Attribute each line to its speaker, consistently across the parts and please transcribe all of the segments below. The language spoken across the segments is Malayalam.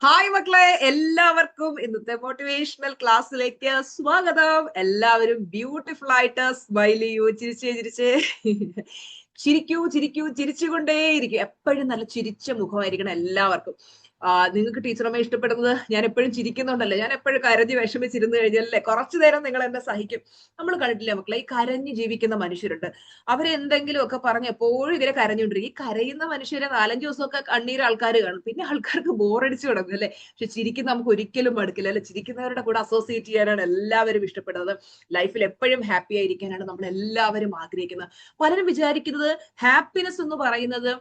Speaker 1: ഹായ് മക്കളെ, എല്ലാവർക്കും ഇന്നത്തെ മോട്ടിവേഷണൽ ക്ലാസ്സിലേക്ക് സ്വാഗതം. എല്ലാവരും ബ്യൂട്ടിഫുൾ ആയിട്ട് സ്മൈൽ ചെയ്യൂ, ചിരിച്ചേ ചിരിച്ചേ ചിരിക്കൂ ചിരിക്കൂ, ചിരിച്ചുകൊണ്ടേയിരിക്കും. എപ്പോഴും നല്ല ചിരിച്ച മുഖമായിരിക്കണം എല്ലാവർക്കും. നിങ്ങൾക്ക് ടീച്ചറമ്മ ഇഷ്ടപ്പെടുന്നത് ഞാൻ എപ്പോഴും ചിരിക്കുന്നുണ്ടല്ലോ. ഞാൻ എപ്പോഴും കരഞ്ഞ് വിഷമിച്ചിരുന്നു കഴിഞ്ഞാലല്ലേ കുറച്ചു നേരം നിങ്ങൾ എന്നെ സഹിക്കും. നമ്മൾ കണ്ടിട്ടില്ലേ മക്കളെ, ഈ കരഞ്ഞ് ജീവിക്കുന്ന മനുഷ്യരുണ്ട്. അവരെന്തെങ്കിലുമൊക്കെ പറഞ്ഞ് എപ്പോഴും ഇവരെ കരഞ്ഞുകൊണ്ടിരിക്കും. ഈ കരയുന്ന മനുഷ്യരെ 4-5 ദിവസമൊക്കെ കണ്ണീര് ആൾക്കാർ കാണും, പിന്നെ ആൾക്കാർക്ക് ബോറടിച്ചു തുടങ്ങും അല്ലെ. പക്ഷെ ചിരിക്കുന്ന നമുക്ക് ഒരിക്കലും മടുക്കില്ല അല്ലെ. ചിരിക്കുന്നവരുടെ കൂടെ അസോസിയേറ്റ് ചെയ്യാനാണ് എല്ലാവരും ഇഷ്ടപ്പെടുന്നത്. ലൈഫിൽ എപ്പോഴും ഹാപ്പി ആയിരിക്കാനാണ് നമ്മൾ എല്ലാവരും ആഗ്രഹിക്കുന്നത്. പലരും വിചാരിക്കുന്നത് ഹാപ്പിനെസ് എന്ന് പറയുന്നത്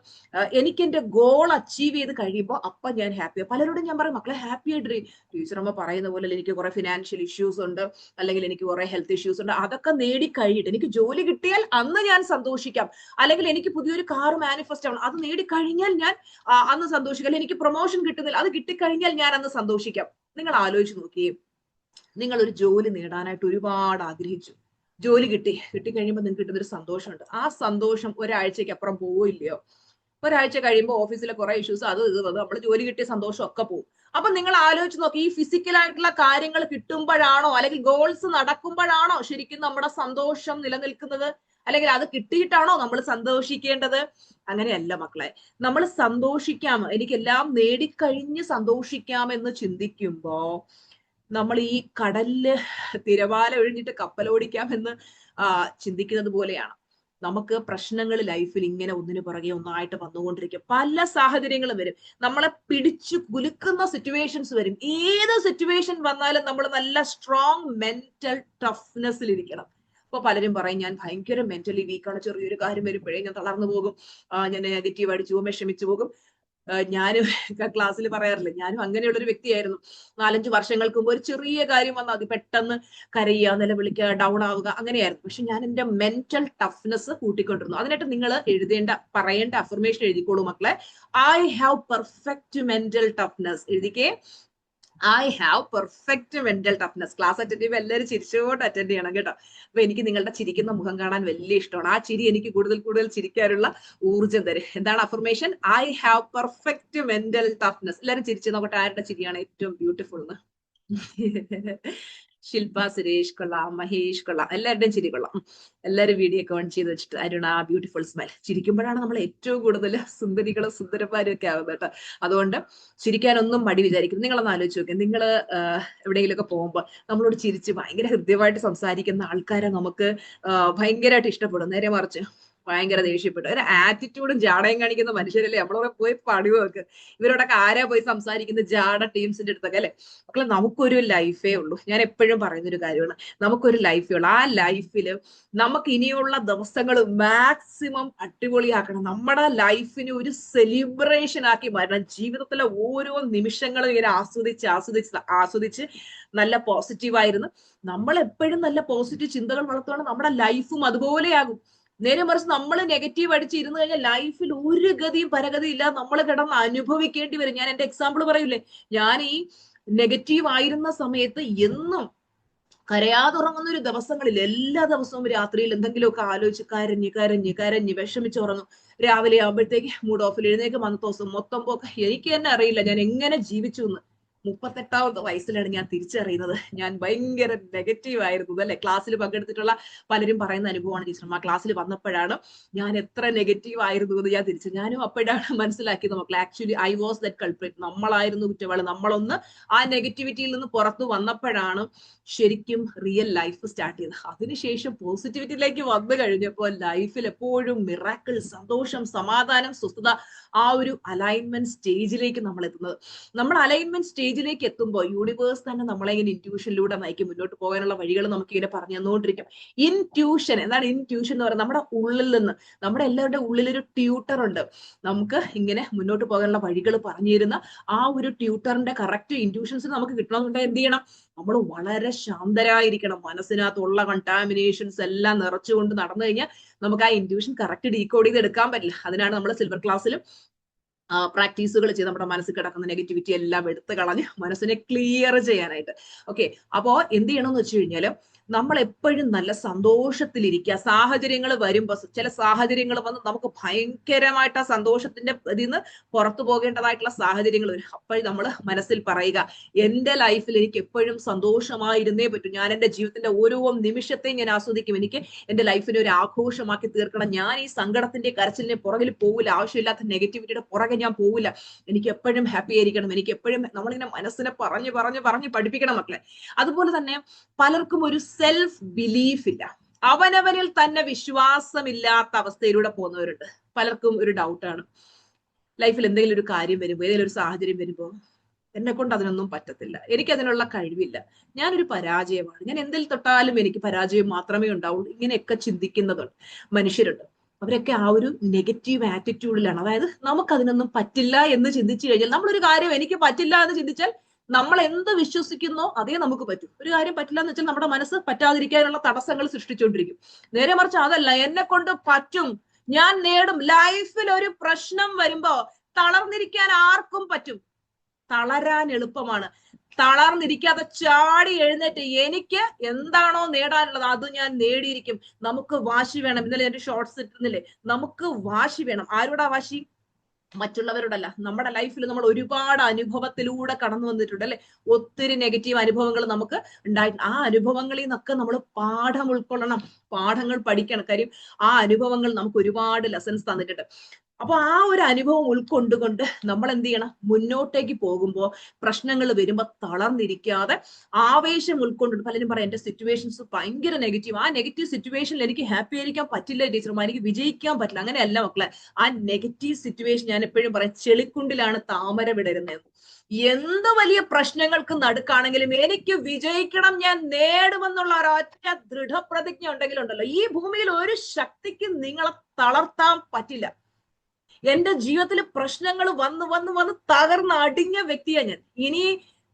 Speaker 1: എനിക്ക് എന്റെ ഗോൾ അച്ചീവ് ചെയ്ത് കഴിയുമ്പോൾ അപ്പൊ ഞാൻ ഹാപ്പിയാണ്. പലരോടും ഞാൻ പറയും, മക്കളെ ഹാപ്പി ആയിട്ട് ടീച്ചറമ്മ പറയുന്ന പോലെ എനിക്ക് കുറെ ഫിനാൻഷ്യൽ ഇഷ്യൂസ് ഉണ്ട്, അല്ലെങ്കിൽ എനിക്ക് കുറെ ഹെൽത്ത് ഇഷ്യൂസ് ഉണ്ട്. അതൊക്കെ നേടിക്കഴിഞ്ഞിട്ട് എനിക്ക് ജോലി കിട്ടിയാൽ അന്ന് ഞാൻ സന്തോഷിക്കാം. അല്ലെങ്കിൽ എനിക്ക് പുതിയൊരു കാർ മാനിഫെസ്റ്റ് ആവണം, അത് നേടിക്കഴിഞ്ഞാൽ ഞാൻ അന്ന് സന്തോഷിക്കാം. അല്ലെങ്കിൽ എനിക്ക് പ്രൊമോഷൻ കിട്ടുന്നില്ല, അത് കിട്ടിക്കഴിഞ്ഞാൽ ഞാൻ അന്ന് സന്തോഷിക്കാം. നിങ്ങൾ ആലോചിച്ച് നോക്കിയേ, നിങ്ങൾ ഒരു ജോലി നേടാനായിട്ട് ഒരുപാട് ആഗ്രഹിച്ചു, ജോലി കിട്ടിക്കഴിയുമ്പോൾ നിങ്ങൾക്ക് കിട്ടുന്നൊരു സന്തോഷമുണ്ട്. ആ സന്തോഷം ഒരാഴ്ചയ്ക്ക് അപ്പുറം പോവില്ലയോ? ഒരാഴ്ച കഴിയുമ്പോൾ ഓഫീസിലെ കുറെ ഇഷ്യൂസ് അത് ഇത് വന്ന് നമ്മൾ ജോലി കിട്ടിയ സന്തോഷം ഒക്കെ പോകും. അപ്പൊ നിങ്ങൾ ആലോചിച്ച് നോക്കി, ഈ ഫിസിക്കൽ ആയിട്ടുള്ള കാര്യങ്ങൾ കിട്ടുമ്പോഴാണോ അല്ലെങ്കിൽ ഗോൾസ് നടക്കുമ്പോഴാണോ ശരിക്കും നമ്മുടെ സന്തോഷം നിലനിൽക്കുന്നത്? അല്ലെങ്കിൽ അത് കിട്ടിയിട്ടാണോ നമ്മൾ സന്തോഷിക്കേണ്ടത്? അങ്ങനെയല്ല മക്കളെ. നമ്മൾ സന്തോഷിക്കാം, എനിക്കെല്ലാം നേടിക്കഴിഞ്ഞ് സന്തോഷിക്കാം എന്ന് ചിന്തിക്കുമ്പോ നമ്മൾ ഈ കടലില് തിരമാല ഒഴിഞ്ഞിട്ട് കപ്പലോടിക്കാമെന്ന് ചിന്തിക്കുന്നത് പോലെയാണ്. നമുക്ക് പ്രശ്നങ്ങൾ ലൈഫിൽ ഇങ്ങനെ ഒന്നിനു പുറകെ ഒന്നായിട്ട് വന്നുകൊണ്ടിരിക്കും. പല സാഹചര്യങ്ങളും വരും, നമ്മളെ പിടിച്ചു കുലുക്കുന്ന സിറ്റുവേഷൻസ് വരും. ഏത് സിറ്റുവേഷൻ വന്നാലും നമ്മൾ നല്ല സ്ട്രോങ് മെന്റൽ ടഫ്നെസ്സിൽ ഇരിക്കണം. അപ്പൊ പലരും പറയും, ഞാൻ ഭയങ്കര മെന്റലി വീക്കാണ്, ചെറിയൊരു കാര്യം വരുമ്പോഴേ ഞാൻ തളർന്നു പോകും, ഞാൻ നെഗറ്റീവ് അടിച്ചു പോകും, വിഷമിച്ചു പോകും. ഞാനും ക്ലാസ്സിൽ പറയാറില്ല, ഞാനും അങ്ങനെയുള്ള ഒരു വ്യക്തിയായിരുന്നു. 4-5 വർഷങ്ങൾക്ക് മുമ്പ് ഒരു ചെറിയ കാര്യം വന്നാൽ അത് പെട്ടെന്ന് കരയുക, നിലവിളിക്കുക, ഡൗൺ ആവുക, അങ്ങനെയായിരുന്നു. പക്ഷെ ഞാൻ എന്റെ മെന്റൽ ടഫ്നെസ് കൂട്ടിക്കൊണ്ടിരുന്നു. അതിനായിട്ട് നിങ്ങൾ പറയേണ്ട അഫർമേഷൻ എഴുതിക്കോളൂ മക്കളെ. I have perfect mental toughness. എഴുതിക്കേ, I have perfect mental toughness. Class attend ചെയ്യുമ്പോൾ എല്ലാവരും ചിരിച്ചുകൊണ്ട് അറ്റൻഡ് ചെയ്യണം കേട്ടോ. അപ്പൊ എനിക്ക് നിങ്ങളുടെ ചിരിക്കുന്ന മുഖം കാണാൻ വലിയ ഇഷ്ടമാണ്. ആ ചിരി എനിക്ക് കൂടുതൽ കൂടുതൽ ചിരിക്കാനുള്ള ഊർജ്ജം തരും. എന്താണ് affirmation? I have perfect mental toughness. എല്ലാവരും ചിരിച്ചു നോക്കട്ടെ, ആരുടെ ചിരിയാണ് ഏറ്റവും ബ്യൂട്ടിഫുൾ എന്ന്. ശില്പ സുരേഷ് കൊള്ളാം, മഹേഷ് കൊള്ളാം, എല്ലാവരുടെയും ചിരി കൊള്ളാം. എല്ലാവരും വീഡിയോ ഒക്കെ ഓൺ ചെയ്ത് വെച്ചിട്ട് അരുണ ബ്യൂട്ടിഫുൾ സ്മൈൽ. ചിരിക്കുമ്പോഴാണ് നമ്മൾ ഏറ്റവും കൂടുതൽ സുന്ദരികളും സുന്ദരന്മാരും ഒക്കെ ആവുന്നത് കേട്ടോ. അതുകൊണ്ട് ചിരിക്കാനൊന്നും മടി വിചാരിക്കും. നിങ്ങളൊന്ന് ആലോചിച്ച് നോക്കുക, നിങ്ങൾ എവിടെയെങ്കിലുമൊക്കെ പോകുമ്പോൾ നമ്മളോട് ചിരിച്ച് ഭയങ്കര ഹൃദ്യമായിട്ട് സംസാരിക്കുന്ന ആൾക്കാരെ നമുക്ക് ഭയങ്കരമായിട്ട് ഇഷ്ടപ്പെടും. നേരെ മറിച്ച് ഭയങ്കര ദേഷ്യപ്പെട്ടു ഒരു ആറ്റിറ്റ്യൂഡും ജാടയും കാണിക്കുന്ന മനുഷ്യരല്ലേ നമ്മളവിടെ പോയി പണിവ് വെക്ക്. ഇവരോടൊക്കെ ആരാ പോയി സംസാരിക്കുന്ന? ജാട ടീംസിന്റെ അടുത്തൊക്കെ അല്ലെ. മക്കളെ, നമുക്കൊരു ലൈഫേ ഉള്ളൂ. ഞാൻ എപ്പോഴും പറയുന്നൊരു കാര്യമാണ്, നമുക്കൊരു ലൈഫേ ഉള്ളൂ. ആ ലൈഫിൽ നമുക്ക് ഇനിയുള്ള ദിവസങ്ങൾ മാക്സിമം അടിപൊളിയാക്കണം. നമ്മുടെ ലൈഫിനെ ഒരു സെലിബ്രേഷൻ ആക്കി മാറ്റണം. ജീവിതത്തിലെ ഓരോ നിമിഷങ്ങളും ഇങ്ങനെ ആസ്വദിച്ച് നല്ല പോസിറ്റീവായിരുന്നു നമ്മൾ എപ്പോഴും നല്ല പോസിറ്റീവ് ചിന്തകൾ വളർത്തുകയാണ്, നമ്മുടെ ലൈഫും അതുപോലെയാകും. നേരെ മറിച്ച് നമ്മൾ നെഗറ്റീവ് അടിച്ച് ഇരുന്ന് കഴിഞ്ഞാൽ ലൈഫിൽ ഒരു ഗതിയും പരഗതിയും ഇല്ല, നമ്മൾ കിടന്ന് അനുഭവിക്കേണ്ടി വരും. ഞാൻ എന്റെ എക്സാമ്പിൾ പറയൂലേ, ഞാൻ ഈ നെഗറ്റീവ് ആയിരുന്ന സമയത്ത് എന്നും കരയാതുറങ്ങുന്ന ഒരു ദിവസങ്ങളിൽ എല്ലാ ദിവസവും രാത്രിയിൽ എന്തെങ്കിലുമൊക്കെ ആലോചിച്ച് കരഞ്ഞ് കരഞ്ഞ് കരഞ്ഞ് വിഷമിച്ചുറങ്ങും. രാവിലെ ആകുമ്പോഴത്തേക്ക് മൂഡ് ഓഫിൽ എഴുന്നേക്ക് വന്ന ദിവസം മൊത്തം പോക്ക്. എനിക്ക് തന്നെ അറിയില്ല ഞാൻ എങ്ങനെ ജീവിച്ചു എന്ന്. 38ാമത്തെ വയസ്സിലാണ് ഞാൻ തിരിച്ചറിയുന്നത് ഞാൻ ഭയങ്കര നെഗറ്റീവ് ആയിരുന്നു അല്ലെ. ക്ലാസ്സിൽ പങ്കെടുത്തിട്ടുള്ള പലരും പറയുന്ന അനുഭവമാണ് ടീച്ചർമാർ. ക്ലാസ്സിൽ വന്നപ്പോഴാണ് ഞാൻ എത്ര നെഗറ്റീവ് ആയിരുന്നു എന്ന് ഞാൻ ഞാനും അപ്പോഴാണ് മനസ്സിലാക്കിയത് മക്കളെ, actually I was that culprit. നമ്മളായിരുന്നു കുറ്റവാളി. നമ്മളൊന്ന് ആ നെഗറ്റിവിറ്റിയിൽ നിന്ന് പുറത്തു വന്നപ്പോഴാണ് ശരിക്കും റിയൽ ലൈഫ് സ്റ്റാർട്ട് ചെയ്തത്. അതിനുശേഷം പോസിറ്റിവിറ്റിയിലേക്ക് വന്നു കഴിഞ്ഞപ്പോൾ ലൈഫിൽ എപ്പോഴും മിറാക്കിൾ, സന്തോഷം, സമാധാനം, സ്വസ്ഥത, ആ ഒരു അലൈൻമെന്റ് സ്റ്റേജിലേക്ക് നമ്മൾ എത്തുന്നത്. നമ്മൾ അലൈൻമെന്റ് സ്റ്റേജിലേക്ക് എത്തുമ്പോൾ യൂണിവേഴ്സ് തന്നെ നമ്മളെ ഇങ്ങനെ ഇൻറ്റ്യൂഷനിലൂടെ നയിക്കും. മുന്നോട്ട് പോകാനുള്ള വഴികൾ നമുക്ക് ഇങ്ങനെ പറഞ്ഞു തന്നുകൊണ്ടിരിക്കും. ഇൻറ്റ്യൂഷൻ എന്താണ്? ഇൻറ്റ്യൂഷൻ എന്ന് പറയുന്നത് നമ്മുടെ ഉള്ളിൽ നിന്ന്, നമ്മുടെ എല്ലാവരുടെ ഉള്ളിലൊരു ട്യൂട്ടർ ഉണ്ട്. നമുക്ക് ഇങ്ങനെ മുന്നോട്ട് പോകാനുള്ള വഴികൾ പറഞ്ഞു തരുന്ന ആ ഒരു ട്യൂട്ടറിന്റെ കറക്റ്റ് ഇൻറ്റ്യൂഷൻസ് നമുക്ക് കിട്ടണമെന്നുണ്ടെങ്കിൽ എന്ത് ചെയ്യണം? നമ്മൾ വളരെ ശാന്തരായിരിക്കണം. മനസ്സിനകത്തുള്ള കണ്ടാമിനേഷൻസ് എല്ലാം നിറച്ചുകൊണ്ട് നടന്നു കഴിഞ്ഞാൽ നമുക്ക് ആ ഇൻറ്റ്യൂഷൻ കറക്റ്റ് ഡീകോഡ് ചെയ്ത് എടുക്കാൻ പറ്റില്ല. അതിനാണ് നമ്മൾ സിൽവർ ക്ലാസ്സിലും പ്രാക്ടീസുകൾ ചെയ്ത് നമ്മുടെ മനസ്സിൽ കിടക്കുന്ന നെഗറ്റിവിറ്റി എല്ലാം എടുത്തു കളഞ്ഞ് മനസ്സിനെ ക്ലിയർ ചെയ്യാനായിട്ട്. ഓക്കെ, അപ്പോ എന്ത് ചെയ്യണമെന്ന് വെച്ച് കഴിഞ്ഞാല് നമ്മൾ എപ്പോഴും നല്ല സന്തോഷത്തിലിരിക്കുക. സാഹചര്യങ്ങൾ വരുമ്പോൾ, ചില സാഹചര്യങ്ങൾ വന്ന് നമുക്ക് ഭയങ്കരമായിട്ട് ആ സന്തോഷത്തിന്റെ ഇതിൽ നിന്ന് പുറത്തു പോകേണ്ടതായിട്ടുള്ള സാഹചര്യങ്ങൾ വരും. അപ്പോൾ നമ്മൾ മനസ്സിൽ പറയുക, എന്റെ ലൈഫിൽ എനിക്ക് എപ്പോഴും സന്തോഷമായിരുന്നേ പറ്റൂ. ഞാൻ എന്റെ ജീവിതത്തിന്റെ ഓരോ നിമിഷത്തെയും ഞാൻ ആസ്വദിക്കും. എനിക്ക് എന്റെ ലൈഫിനെ ഒരു ആഘോഷമാക്കി തീർക്കണം. ഞാൻ ഈ സങ്കടത്തിന്റെ കരച്ചിലിനെ പുറകിൽ പോവില്ല. ആവശ്യമില്ലാത്ത നെഗറ്റിവിറ്റിയുടെ പുറകെ ഞാൻ പോവില്ല. എനിക്ക് എപ്പോഴും ഹാപ്പി ആയിരിക്കണം. എനിക്ക് എപ്പോഴും നമ്മളിങ്ങനെ മനസ്സിനെ പറഞ്ഞ് പറഞ്ഞ് പറഞ്ഞ് പഠിപ്പിക്കണം മക്കളെ. അതുപോലെ തന്നെ പലർക്കും ഒരു സെൽഫ് ബിലീഫ് ഇല്ല. അവനവനിൽ തന്നെ വിശ്വാസമില്ലാത്ത അവസ്ഥയിലൂടെ പോകുന്നവരുണ്ട്. പലർക്കും ഒരു ഡൗട്ടാണ്, ലൈഫിൽ എന്തെങ്കിലും ഒരു കാര്യം വരുമ്പോൾ, ഏതെങ്കിലും ഒരു സാഹചര്യം വരുമ്പോൾ, എന്നെ കൊണ്ട് അതിനൊന്നും പറ്റത്തില്ല, എനിക്ക് അതിനുള്ള കഴിവില്ല, ഞാനൊരു പരാജയമാണ്, ഞാൻ എന്തിൽ തൊട്ടാലും എനിക്ക് പരാജയം മാത്രമേ ഉണ്ടാവുള്ളൂ, ഇങ്ങനെയൊക്കെ ചിന്തിക്കുന്നതുണ്ട് മനുഷ്യരുണ്ട്. അവരൊക്കെ ആ ഒരു നെഗറ്റീവ് ആറ്റിറ്റ്യൂഡിലാണ്. അതായത് നമുക്കതിനൊന്നും പറ്റില്ല എന്ന് ചിന്തിച്ചു കഴിഞ്ഞാൽ, നമ്മളൊരു കാര്യം എനിക്ക് പറ്റില്ല എന്ന് ചിന്തിച്ചാൽ നമ്മൾ എന്ത് വിശ്വസിക്കുന്നോ അതേ നമുക്ക് പറ്റും. ഒരു കാര്യം പറ്റില്ല എന്ന് വെച്ചാൽ നമ്മുടെ മനസ്സ് പറ്റാതിരിക്കാനുള്ള തടസ്സങ്ങൾ സൃഷ്ടിച്ചുകൊണ്ടിരിക്കും. നേരെ മറിച്ച് അതല്ല, എന്നെ കൊണ്ട് പറ്റും, ഞാൻ നേടും. ലൈഫിൽ ഒരു പ്രശ്നം വരുമ്പോ തളർന്നിരിക്കാൻ ആർക്കും പറ്റും. തളരാൻ എളുപ്പമാണ്. തളർന്നിരിക്കാതെ ചാടി എഴുന്നേറ്റ് എനിക്ക് എന്താണോ നേടാനുള്ളത് അത് ഞാൻ നേടിയിരിക്കും. നമുക്ക് വാശി വേണം. ഇന്നലെ എന്റെ ഷോർട്സ് ഇട്ടുന്നില്ലേ, നമുക്ക് വാശി വേണം. ആരോടാ വാശി? മറ്റുള്ളവരോടല്ല. നമ്മുടെ ലൈഫിൽ നമ്മൾ ഒരുപാട് അനുഭവത്തിലൂടെ കടന്നു വന്നിട്ടുണ്ട് അല്ലെ. ഒത്തിരി നെഗറ്റീവ് അനുഭവങ്ങൾ നമുക്ക് ഉണ്ടായിട്ടുണ്ട്. ആ അനുഭവങ്ങളിൽ നിന്നൊക്കെ നമ്മൾ പാഠം ഉൾക്കൊള്ളണം, പാഠങ്ങൾ പഠിക്കണം. കാര്യം ആ അനുഭവങ്ങൾ നമുക്ക് ഒരുപാട് ലെസൺസ് തന്നിട്ടുണ്ട്. അപ്പൊ ആ ഒരു അനുഭവം ഉൾക്കൊണ്ടുകൊണ്ട് നമ്മൾ എന്ത് ചെയ്യണം? മുന്നോട്ടേക്ക് പോകുമ്പോൾ പ്രശ്നങ്ങൾ വരുമ്പോൾ തളർന്നിരിക്കാതെ ആവേശം ഉൾക്കൊണ്ടിട്ട്, പലരും പറയാം എന്റെ സിറ്റുവേഷൻസ് ഭയങ്കര നെഗറ്റീവ്, ആ നെഗറ്റീവ് സിറ്റുവേഷനിൽ എനിക്ക് ഹാപ്പി ആയിരിക്കാൻ പറ്റില്ല ടീച്ചർമാർ, എനിക്ക് വിജയിക്കാൻ പറ്റില്ല. അങ്ങനെയല്ല മക്കളെ. ആ നെഗറ്റീവ് സിറ്റുവേഷൻ, ഞാൻ എപ്പോഴും പറയാം, ചെളിക്കുണ്ടിലാണ് താമര വിടരുന്നത്. എന്ത് വലിയ പ്രശ്നങ്ങൾക്ക് നടുക്കാണെങ്കിലും എനിക്ക് വിജയിക്കണം, ഞാൻ നേടുമെന്നുള്ള ഒരൊറ്റ ദൃഢപ്രതിജ്ഞ ഉണ്ടെങ്കിലുണ്ടല്ലോ, ഈ ഭൂമിയിൽ ഒരു ശക്തിക്ക് നിങ്ങളെ തളർത്താൻ പറ്റില്ല. എന്റെ ജീവിതത്തിൽ പ്രശ്നങ്ങൾ വന്ന് വന്ന് വന്ന് തകർന്ന് അടിഞ്ഞ വ്യക്തിയാണ് ഞാൻ. ഇനി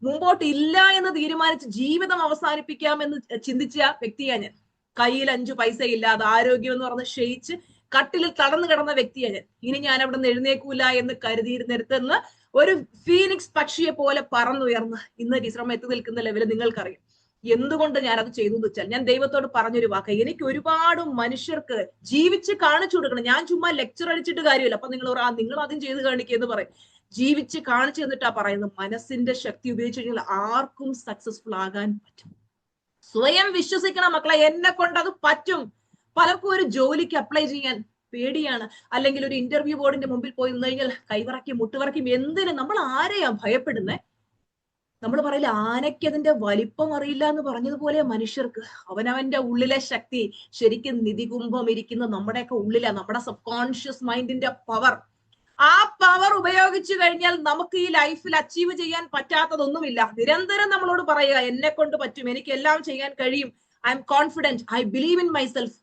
Speaker 1: മുമ്പോട്ട് ഇല്ല എന്ന് തീരുമാനിച്ച് ജീവിതം അവസാനിപ്പിക്കാമെന്ന് ചിന്തിച്ച വ്യക്തിയാണ് ഞാൻ. കയ്യിൽ 5 പൈസ ഇല്ലാതെ ആരോഗ്യം എന്ന് പറഞ്ഞ് ക്ഷയിച്ച് കട്ടിലിൽ തടന്നു കിടന്ന വ്യക്തിയാണ് ഞാൻ. ഇനി ഞാൻ അവിടെ നിന്ന് എഴുന്നേക്കൂല എന്ന് കരുതിയിരുന്നിടത്തുനിന്ന് ഒരു ഫീനിക്സ് പക്ഷിയെ പോലെ പറന്നുയർന്ന് ഇന്ന് ടീച്ചറമ്മ എത്തി നിൽക്കുന്ന ലെവല് നിങ്ങൾക്കറിയാം. എന്തുകൊണ്ട് ഞാൻ അത് ചെയ്തു എന്ന് വെച്ചാൽ, ഞാൻ ദൈവത്തോട് പറഞ്ഞൊരു വാക്ക്, എനിക്ക് ഒരുപാട് മനുഷ്യർക്ക് ജീവിച്ച് കാണിച്ചു കൊടുക്കണം. ഞാൻ ചുമ്മാ ലെക്ചർ അടിച്ചിട്ട് കാര്യമില്ല. അപ്പൊ നിങ്ങൾ ആദ്യം ചെയ്ത് കാണിക്കുക എന്ന് പറയും. ജീവിച്ച് കാണിച്ചു തന്നിട്ടാ പറയുന്നത്. മനസ്സിന്റെ ശക്തി ഉപയോഗിച്ച് കഴിഞ്ഞാൽ ആർക്കും സക്സസ്ഫുൾ ആകാൻ പറ്റും. സ്വയം വിശ്വസിക്കണം മക്കളെ, എന്നെ കൊണ്ട് അത് പറ്റും. പലർക്കും ഒരു ജോലിക്ക് അപ്ലൈ ചെയ്യാൻ പേടിയാണ്, അല്ലെങ്കിൽ ഒരു ഇന്റർവ്യൂ ബോർഡിന്റെ മുമ്പിൽ പോയി നിന്ന് കഴിഞ്ഞാൽ കൈവിറക്കും മുട്ടുവിറക്കും. എന്തിന്? നമ്മൾ ആരെയാ ഭയപ്പെടുന്നത്? നമ്മൾ പറയില്ല, ആനയ്ക്ക് അതിന്റെ വലിപ്പം അറിയില്ല എന്ന് പറഞ്ഞതുപോലെ മനുഷ്യർക്ക് അവനവന്റെ ഉള്ളിലെ ശക്തി ശരിക്കും നിധികുംഭം ഇരിക്കുന്ന നമ്മുടെയൊക്കെ ഉള്ളിലാ. നമ്മുടെ സബ് കോൺഷ്യസ് മൈൻഡിന്റെ പവർ, ആ പവർ ഉപയോഗിച്ചു കഴിഞ്ഞാൽ നമുക്ക് ഈ ലൈഫിൽ അച്ചീവ് ചെയ്യാൻ പറ്റാത്തതൊന്നുമില്ല. നിരന്തരം നമ്മളോട് പറയുക, എന്നെ കൊണ്ട് പറ്റും, എനിക്ക് എല്ലാം ചെയ്യാൻ കഴിയും, I am confident, I believe in myself.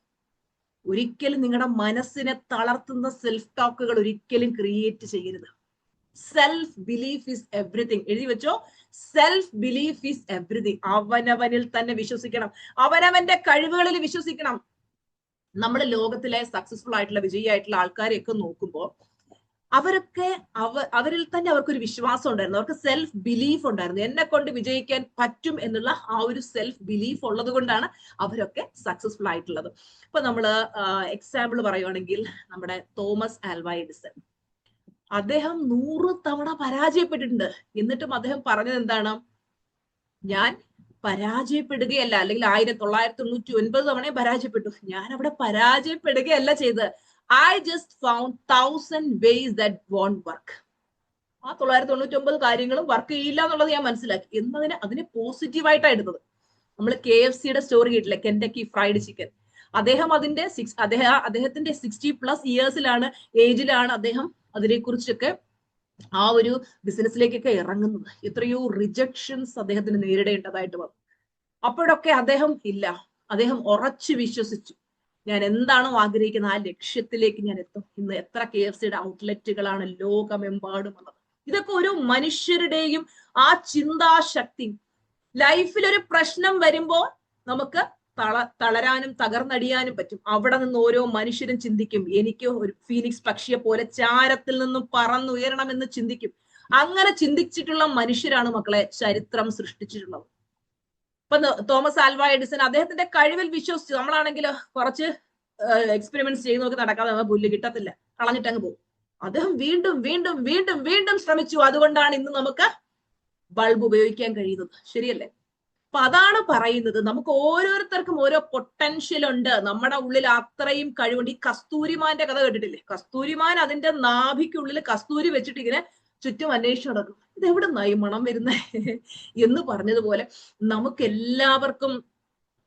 Speaker 1: ഒരിക്കലും നിങ്ങളുടെ മനസ്സിനെ തളർത്തുന്ന സെൽഫ് ടോക്കുകൾ ഒരിക്കലും ക്രിയേറ്റ് ചെയ്യരുത്. Self belief is everything. എഴുതി വെച്ചോ, സെൽഫ് ബിലീഫ് ഈസ് എവറിഥിങ്. അവനവനിൽ തന്നെ വിശ്വസിക്കണം, അവനവന്റെ കഴിവുകളിൽ വിശ്വസിക്കണം. നമ്മൾ ലോകത്തിലെ സക്സസ്ഫുൾ ആയിട്ടുള്ള വിജയിയായിട്ടുള്ള ആൾക്കാരെയൊക്കെ നോക്കുമ്പോൾ അവരിൽ തന്നെ അവർക്കൊരു വിശ്വാസം ഉണ്ടായിരുന്നു, അവർക്ക് സെൽഫ് ബിലീഫ് ഉണ്ടായിരുന്നു. എന്നെ കൊണ്ട് വിജയിക്കാൻ പറ്റും എന്നുള്ള ആ ഒരു സെൽഫ് ബിലീഫ് ഉള്ളത് കൊണ്ടാണ് അവരൊക്കെ സക്സസ്ഫുൾ ആയിട്ടുള്ളത്. ഇപ്പൊ നമ്മള് എക്സാമ്പിൾ പറയുവാണെങ്കിൽ നമ്മുടെ തോമസ് ആൽവ എഡിസൺ, അദ്ദേഹം 100 തവണ പരാജയപ്പെട്ടിട്ടുണ്ട്. എന്നിട്ടും അദ്ദേഹം പറഞ്ഞത് എന്താണ്? ഞാൻ പരാജയപ്പെടുകയല്ല, അല്ലെങ്കിൽ 1999 തവണയും പരാജയപ്പെട്ടു, ഞാൻ അവിടെ പരാജയപ്പെടുകയല്ല ചെയ്തത്. I just found 1000 ways that won't work. ആ 999 കാര്യങ്ങളും വർക്ക് ചെയ്യില്ല എന്നുള്ളത് ഞാൻ മനസ്സിലാക്കി എന്നതിന് അതിനെ പോസിറ്റീവായിട്ടാണ് എടുത്തത്. നമ്മൾ KFCയുടെ സ്റ്റോറി കേട്ടില്ലേ, കെൻഡക്കി ഫ്രൈഡ് ചിക്കൻ. അദ്ദേഹം അദ്ദേഹത്തിന്റെ 60+ ഇയേഴ്സിലാണ്, ഏജിലാണ് അദ്ദേഹം അതിനെക്കുറിച്ചൊക്കെ ആ ഒരു ബിസിനസ്സിലേക്കൊക്കെ ഇറങ്ങുന്നത്. എത്രയോ റിജക്ഷൻസ് അദ്ദേഹത്തിന് നേരിടേണ്ടതായിട്ട് വന്നു. അപ്പോഴൊക്കെ അദ്ദേഹം ഉറച്ചു വിശ്വസിച്ചു, ഞാൻ എന്താണോ ആഗ്രഹിക്കുന്നത് ആ ലക്ഷ്യത്തിലേക്ക് ഞാൻ എത്തും. ഇന്ന് എത്ര KFCയുടെ ഔട്ട്ലെറ്റുകളാണ് ലോകമെമ്പാടും ഉള്ളത്. ഇതൊക്കെ ഒരു മനുഷ്യരുടെയും ആ ചിന്താശക്തി. ലൈഫിൽ ഒരു പ്രശ്നം വരുമ്പോൾ നമുക്ക് തളരാനും തകർന്നടിയാനും പറ്റും. അവിടെ നിന്ന് ഓരോ മനുഷ്യരും ചിന്തിക്കും, എനിക്ക് ഒരു ഫീനിക്സ് പക്ഷിയെ പോലെ ചാരത്തിൽ നിന്നും പറന്നുയരണമെന്ന് ചിന്തിക്കും. അങ്ങനെ ചിന്തിച്ചിട്ടുള്ള മനുഷ്യരാണ് മക്കളെ ചരിത്രം സൃഷ്ടിച്ചിട്ടുള്ളത്. ഇപ്പൊ തോമസ് ആൽവ എഡിസൺ അദ്ദേഹത്തിന്റെ കഴിവിൽ വിശ്വസിച്ചു. നമ്മളാണെങ്കിൽ കുറച്ച് എക്സ്പെരിമെന്റ്സ് ചെയ്ത് നോക്കി നടക്കാതെ പുല്ല് കിട്ടത്തില്ല, കളഞ്ഞിട്ടങ്ങ് പോകും. അദ്ദേഹം വീണ്ടും വീണ്ടും വീണ്ടും വീണ്ടും ശ്രമിച്ചു. അതുകൊണ്ടാണ് ഇന്ന് നമുക്ക് ബൾബ് ഉപയോഗിക്കാൻ കഴിയുന്നത്. ശരിയല്ലേ? അപ്പൊ അതാണ് പറയുന്നത്, നമുക്ക് ഓരോരുത്തർക്കും ഓരോ പൊട്ടൻഷ്യൽ ഉണ്ട്. നമ്മുടെ ഉള്ളിൽ അത്രയും കഴിവുണ്ട്. ഈ കസ്തൂരിമാന്റെ കഥ കേട്ടിട്ടില്ലേ? കസ്തൂരിമാൻ അതിന്റെ നാഭിക്കുള്ളിൽ കസ്തൂരി വെച്ചിട്ട് ഇങ്ങനെ ചുറ്റും അന്വേഷിച്ചു നടക്കും. ഇത് എവിടെ നിന്നായി മണം വരുന്നേ എന്ന് പറഞ്ഞതുപോലെ നമുക്ക് എല്ലാവർക്കും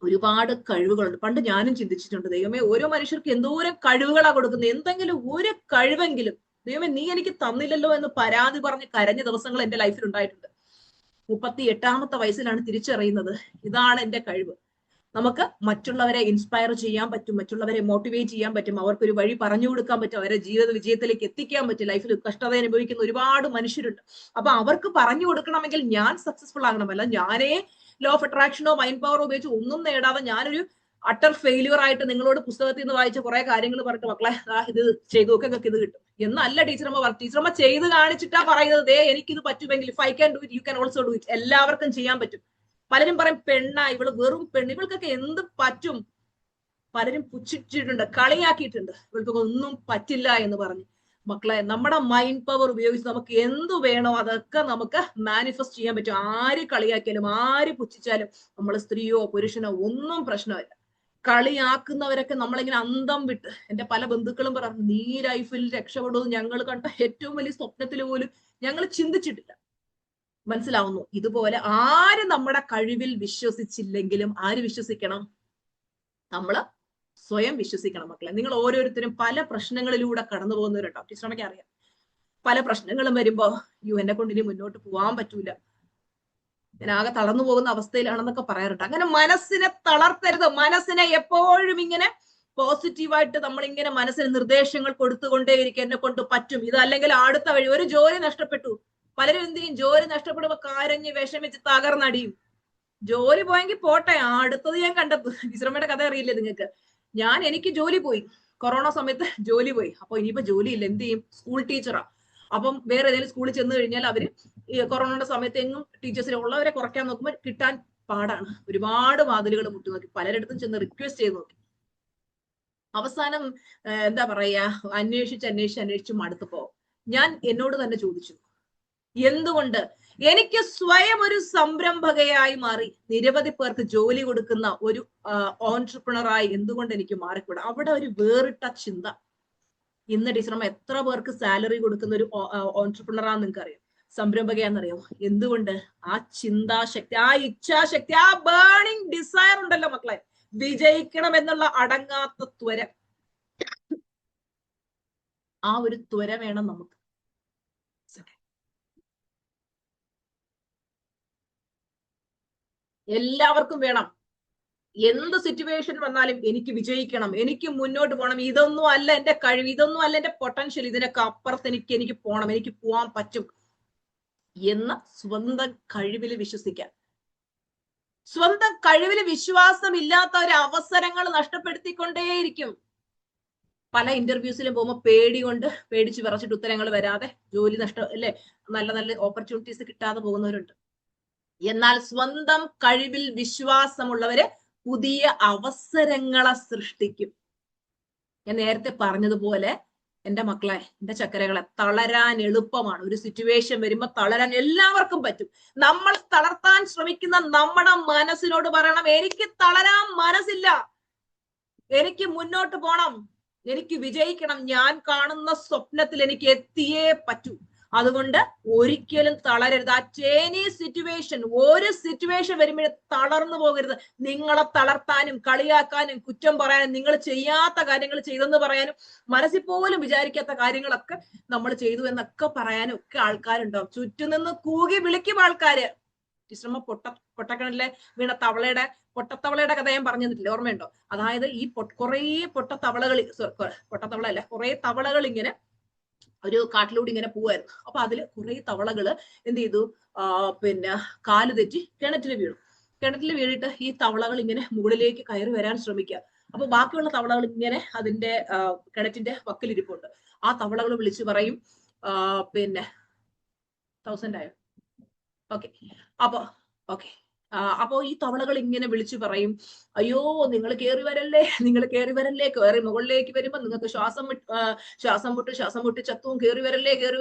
Speaker 1: ഒരുപാട് കഴിവുകളുണ്ട്. പണ്ട് ഞാനും ചിന്തിച്ചിട്ടുണ്ട്, ദൈവമേ ഓരോ മനുഷ്യർക്ക് എന്തോരം കഴിവുകളാ കൊടുക്കുന്നത്. എന്തെങ്കിലും ഒരു കഴിവെങ്കിലും ദൈവമേ നീ എനിക്ക് തന്നില്ലല്ലോ എന്ന് പരാതി പറഞ്ഞ് കരഞ്ഞ ദിവസങ്ങൾ എന്റെ ലൈഫിൽ ഉണ്ടായിട്ടുണ്ട്. 38ാമത്തെ വയസ്സിലാണ് തിരിച്ചറിയുന്നത്, ഇതാണ് എന്റെ കഴിവ്. നമുക്ക് മറ്റുള്ളവരെ ഇൻസ്പയർ ചെയ്യാൻ പറ്റും, മറ്റുള്ളവരെ മോട്ടിവേറ്റ് ചെയ്യാൻ പറ്റും, അവർക്കൊരു വഴി പറഞ്ഞു കൊടുക്കാൻ പറ്റും, അവരെ ജീവിത വിജയത്തിലേക്ക് എത്തിക്കാൻ പറ്റും. ലൈഫിൽ കഷ്ടത അനുഭവിക്കുന്ന ഒരുപാട് മനുഷ്യരുണ്ട്. അപ്പൊ അവർക്ക് പറഞ്ഞു കൊടുക്കണമെങ്കിൽ ഞാൻ സക്സസ്ഫുൾ ആകണമല്ല, ഞാനേ ലോ ഓഫ് അട്രാക്ഷനോ മൈൻഡ് പവറോ ഉപയോഗിച്ച് ഒന്നും നേടാതെ ഞാനൊരു അട്ടർ ഫെയിലിയർ ആയിട്ട് നിങ്ങളോട് പുസ്തകത്തിൽ നിന്ന് വായിച്ച കുറെ കാര്യങ്ങൾ പറഞ്ഞിട്ട് മക്കളെ ഇത് ചെയ്തു നോക്കി നിങ്ങൾക്ക് ഇത് കിട്ടും എന്നല്ല ടീച്ചറമ്മ പറഞ്ഞു. ടീച്ചറമ്മ ചെയ്ത് കാണിച്ചിട്ടാ പറയുന്നത്, എനിക്കിത് പറ്റുമെങ്കിൽ if I can do it you can also do it. എല്ലാവർക്കും ചെയ്യാൻ പറ്റും. പലരും പറയും പെണ്ണാ ഇവള്, വെറും പെണ്ണ്, ഇവൾക്കൊക്കെ എന്ത് പറ്റും. പലരും പുച്ഛിച്ചിട്ടുണ്ട്, കളിയാക്കിയിട്ടുണ്ട്, ഇവൾക്ക് ഒന്നും പറ്റില്ല എന്ന് പറഞ്ഞു. മക്കളെ നമ്മുടെ മൈൻഡ് പവർ ഉപയോഗിച്ച് നമുക്ക് എന്തു വേണോ അതൊക്കെ നമുക്ക് മാനിഫെസ്റ്റ് ചെയ്യാൻ പറ്റും. ആര് കളിയാക്കിയാലും ആര് പുച്ഛിച്ചാലും നമ്മൾ സ്ത്രീയോ പുരുഷനോ ഒന്നും പ്രശ്നമില്ല. കളിയാക്കുന്നവരൊക്കെ നമ്മളിങ്ങനെ അന്തം വിട്ട്, എന്റെ പല ബന്ധുക്കളും പറഞ്ഞു, നീ ലൈഫിൽ രക്ഷപ്പെടുമെന്ന് ഞങ്ങൾ കണ്ട ഏറ്റവും വലിയ സ്വപ്നത്തിൽ പോലും ഞങ്ങൾ ചിന്തിച്ചിട്ടില്ല. മനസ്സിലാവുന്നു? ഇതുപോലെ ആര് നമ്മുടെ കഴിവിൽ വിശ്വസിച്ചില്ലെങ്കിലും ആര് വിശ്വസിക്കണം? നമ്മള് സ്വയം വിശ്വസിക്കണം മക്കളെ. നിങ്ങൾ ഓരോരുത്തരും പല പ്രശ്നങ്ങളിലൂടെ കടന്നു പോകുന്നവരുണ്ടാവും. ടീച്ചറമ്മയ്ക്ക് അറിയാം, പല പ്രശ്നങ്ങളും വരുമ്പോ എന്നെ കൊണ്ട് ഇനി മുന്നോട്ട് പോകാൻ പറ്റൂല, ഞാൻ ആകെ തളർന്നു പോകുന്ന അവസ്ഥയിലാണെന്നൊക്കെ പറയാറുണ്ട്. അങ്ങനെ മനസ്സിനെ തളർത്തരുത്. മനസ്സിനെ എപ്പോഴും ഇങ്ങനെ പോസിറ്റീവായിട്ട് നമ്മളിങ്ങനെ മനസ്സിന് നിർദ്ദേശങ്ങൾ കൊടുത്തുകൊണ്ടേയിരിക്കും, എന്നെ കൊണ്ട് പറ്റും, ഇതല്ലെങ്കിൽ അടുത്ത വഴി. ഒരു ജോലി നഷ്ടപ്പെട്ടു, പലരും എന്ത് ചെയ്യും? ജോലി നഷ്ടപ്പെടുമ്പോ കരഞ്ഞ് വിഷമിച്ച് തകർന്നടിയും. ജോലി പോയെങ്കിൽ പോട്ടെ, അടുത്തത് ഞാൻ കണ്ടെത്തും. ടീച്ചറമ്മയുടെ കഥ അറിയില്ലേ നിങ്ങൾക്ക്? എനിക്ക് ജോലി പോയി, കൊറോണ സമയത്ത് ജോലി പോയി. അപ്പൊ ഇനിയിപ്പോ ജോലിയില്ല, എന്ത് ചെയ്യും? School teacher. അപ്പം വേറെ ഏതെങ്കിലും സ്കൂളിൽ ചെന്ന് കഴിഞ്ഞാൽ അവര് ഈ കൊറോണയുടെ സമയത്ത് എങ്ങും ടീച്ചേഴ്സിനെ ഉള്ളവരെ കുറയ്ക്കാൻ നോക്കുമ്പോൾ കിട്ടാൻ പാടാണ്. ഒരുപാട് വാതിലുകൾ മുട്ടി നോക്കി, പലരിടത്തും ചെന്ന് റിക്വസ്റ്റ് ചെയ്ത് നോക്കി. അവസാനം എന്താ പറയാ, അന്വേഷിച്ച് മടുത്തപ്പോ ഞാൻ എന്നോട് തന്നെ ചോദിച്ചു, എന്തുകൊണ്ട് എനിക്ക് സ്വയം ഒരു സംരംഭകയായി മാറി നിരവധി പേർക്ക് ജോലി കൊടുക്കുന്ന ഒരു ഓൺട്രപ്രണറായി എന്തുകൊണ്ട് എനിക്ക് മാറിക്കൂടാ? അവിടെ ഒരു വേറിട്ട ചിന്ത. ഇന്ന് ടീച്ചറമ്മ എത്ര പേർക്ക് സാലറി കൊടുക്കുന്ന ഒരു ഓൺട്രപ്രണറാന്ന് നിങ്ങൾക്ക് അറിയാം, സംരംഭകയാന്നറിയോ? എന്തുകൊണ്ട്? ആ ചിന്താശക്തി, ആ ഇച്ഛാശക്തി, ആ ബേണിംഗ് ഡിസയർ ഉണ്ടല്ലോ മക്കളെ, വിജയിക്കണം എന്നുള്ള അടങ്ങാത്ത ത്വര. ആ ഒരു ത്വര വേണം നമുക്ക്. എല്ലാവർക്കും വേണം. എന്ത് സിറ്റുവേഷൻ വന്നാലും എനിക്ക് വിജയിക്കണം, എനിക്ക് മുന്നോട്ട് പോകണം, ഇതൊന്നും അല്ല എന്റെ കഴിവ്, ഇതൊന്നും അല്ല എന്റെ പൊട്ടൻഷ്യൽ, ഇതിനൊക്കെ അപ്പുറത്ത് എനിക്ക് പോകണം, എനിക്ക് പോകാൻ പറ്റും എന്ന സ്വന്തം കഴിവിൽ വിശ്വസിക്കാൻ. സ്വന്തം കഴിവിൽ വിശ്വാസം ഇല്ലാത്ത ഒരു അവസരങ്ങൾ നഷ്ടപ്പെടുത്തിക്കൊണ്ടേയിരിക്കും. പല ഇന്റർവ്യൂസിലും പോകുമ്പോൾ പേടിച്ച് വിറച്ചിട്ട് ഉത്തരങ്ങൾ വരാതെ, ജോലി അല്ലെ, നല്ല നല്ല ഓപ്പർച്യൂണിറ്റീസ് കിട്ടാതെ പോകുന്നവരുണ്ട്. എന്നാൽ സ്വന്തം കഴിവിൽ വിശ്വാസമുള്ളവര് പുതിയ അവസരങ്ങളെ സൃഷ്ടിക്കും. ഞാൻ നേരത്തെ പറഞ്ഞതുപോലെ എന്റെ മക്കളെ, എന്റെ ചക്കരകളെ, തളരാൻ എളുപ്പമാണ്. ഒരു സിറ്റുവേഷൻ വരുമ്പോ തളരാൻ എല്ലാവർക്കും പറ്റും. നമ്മൾ തളർത്താൻ ശ്രമിക്കുന്ന നമ്മുടെ മനസ്സിനോട് പറയണം, എനിക്ക് തളരാൻ മനസ്സില്ല, എനിക്ക് മുന്നോട്ട് പോണം, എനിക്ക് വിജയിക്കണം, ഞാൻ കാണുന്ന സ്വപ്നത്തിൽ എനിക്ക് എത്തിയേ പറ്റൂ. അതുകൊണ്ട് ഒരിക്കലും തളരരുത്. അറ്റ് എനി സിറ്റുവേഷൻ, ഒരു സിറ്റുവേഷൻ വരുമ്പോഴും തളർന്നു പോകരുത്. നിങ്ങളെ തളർത്താനും കളിയാക്കാനും കുറ്റം പറയാനും, നിങ്ങൾ ചെയ്യാത്ത കാര്യങ്ങൾ ചെയ്തെന്ന് പറയാനും, മനസ്സിൽ പോലും വിചാരിക്കാത്ത കാര്യങ്ങളൊക്കെ നമ്മൾ ചെയ്തു എന്നൊക്കെ പറയാനും ഒക്കെ ആൾക്കാരുണ്ടാവും. ചുറ്റും നിന്ന് കൂകി വിളിക്കും ആൾക്കാര്. ടീച്ചറമ്മ പൊട്ടക്കിണറിലെ വീണ പൊട്ടത്തവളയുടെ കഥ ഞാൻ പറഞ്ഞു തന്നിട്ടില്ല, ഓർമ്മയുണ്ടോ? അതായത് ഈ കുറെ പൊട്ടത്തവള അല്ല, കുറെ തവളകൾ ഇങ്ങനെ ഒരു കാട്ടിലൂടെ ഇങ്ങനെ പോവായിരുന്നു. അപ്പൊ അതില് കുറെ തവളകള് എന്ത് ചെയ്തു? പിന്നെ കാല് തെറ്റി കിണറ്റിൽ വീണു. കിണറ്റിൽ വീണിട്ട് ഈ തവളകൾ ഇങ്ങനെ മുകളിലേക്ക് കയറി വരാൻ ശ്രമിക്കുക. അപ്പൊ ബാക്കിയുള്ള തവളകൾ ഇങ്ങനെ അതിന്റെ കിണറ്റിന്റെ വക്കിലിരിപ്പുണ്ട്. ആ തവളകൾ വിളിച്ചു പറയും, പിന്നെ 1000 ആയോ? ഓക്കെ. അപ്പൊ ഓക്കെ. അപ്പോ ഈ തവളകൾ ഇങ്ങനെ വിളിച്ചു പറയും, അയ്യോ നിങ്ങൾ കയറി വരല്ലേ, നിങ്ങൾ കയറി വരല്ലേ, കയറി മുകളിലേക്ക് വരുമ്പോ നിങ്ങൾക്ക് ശ്വാസം മുട്ടി ചത്തവും കയറി വരല്ലേ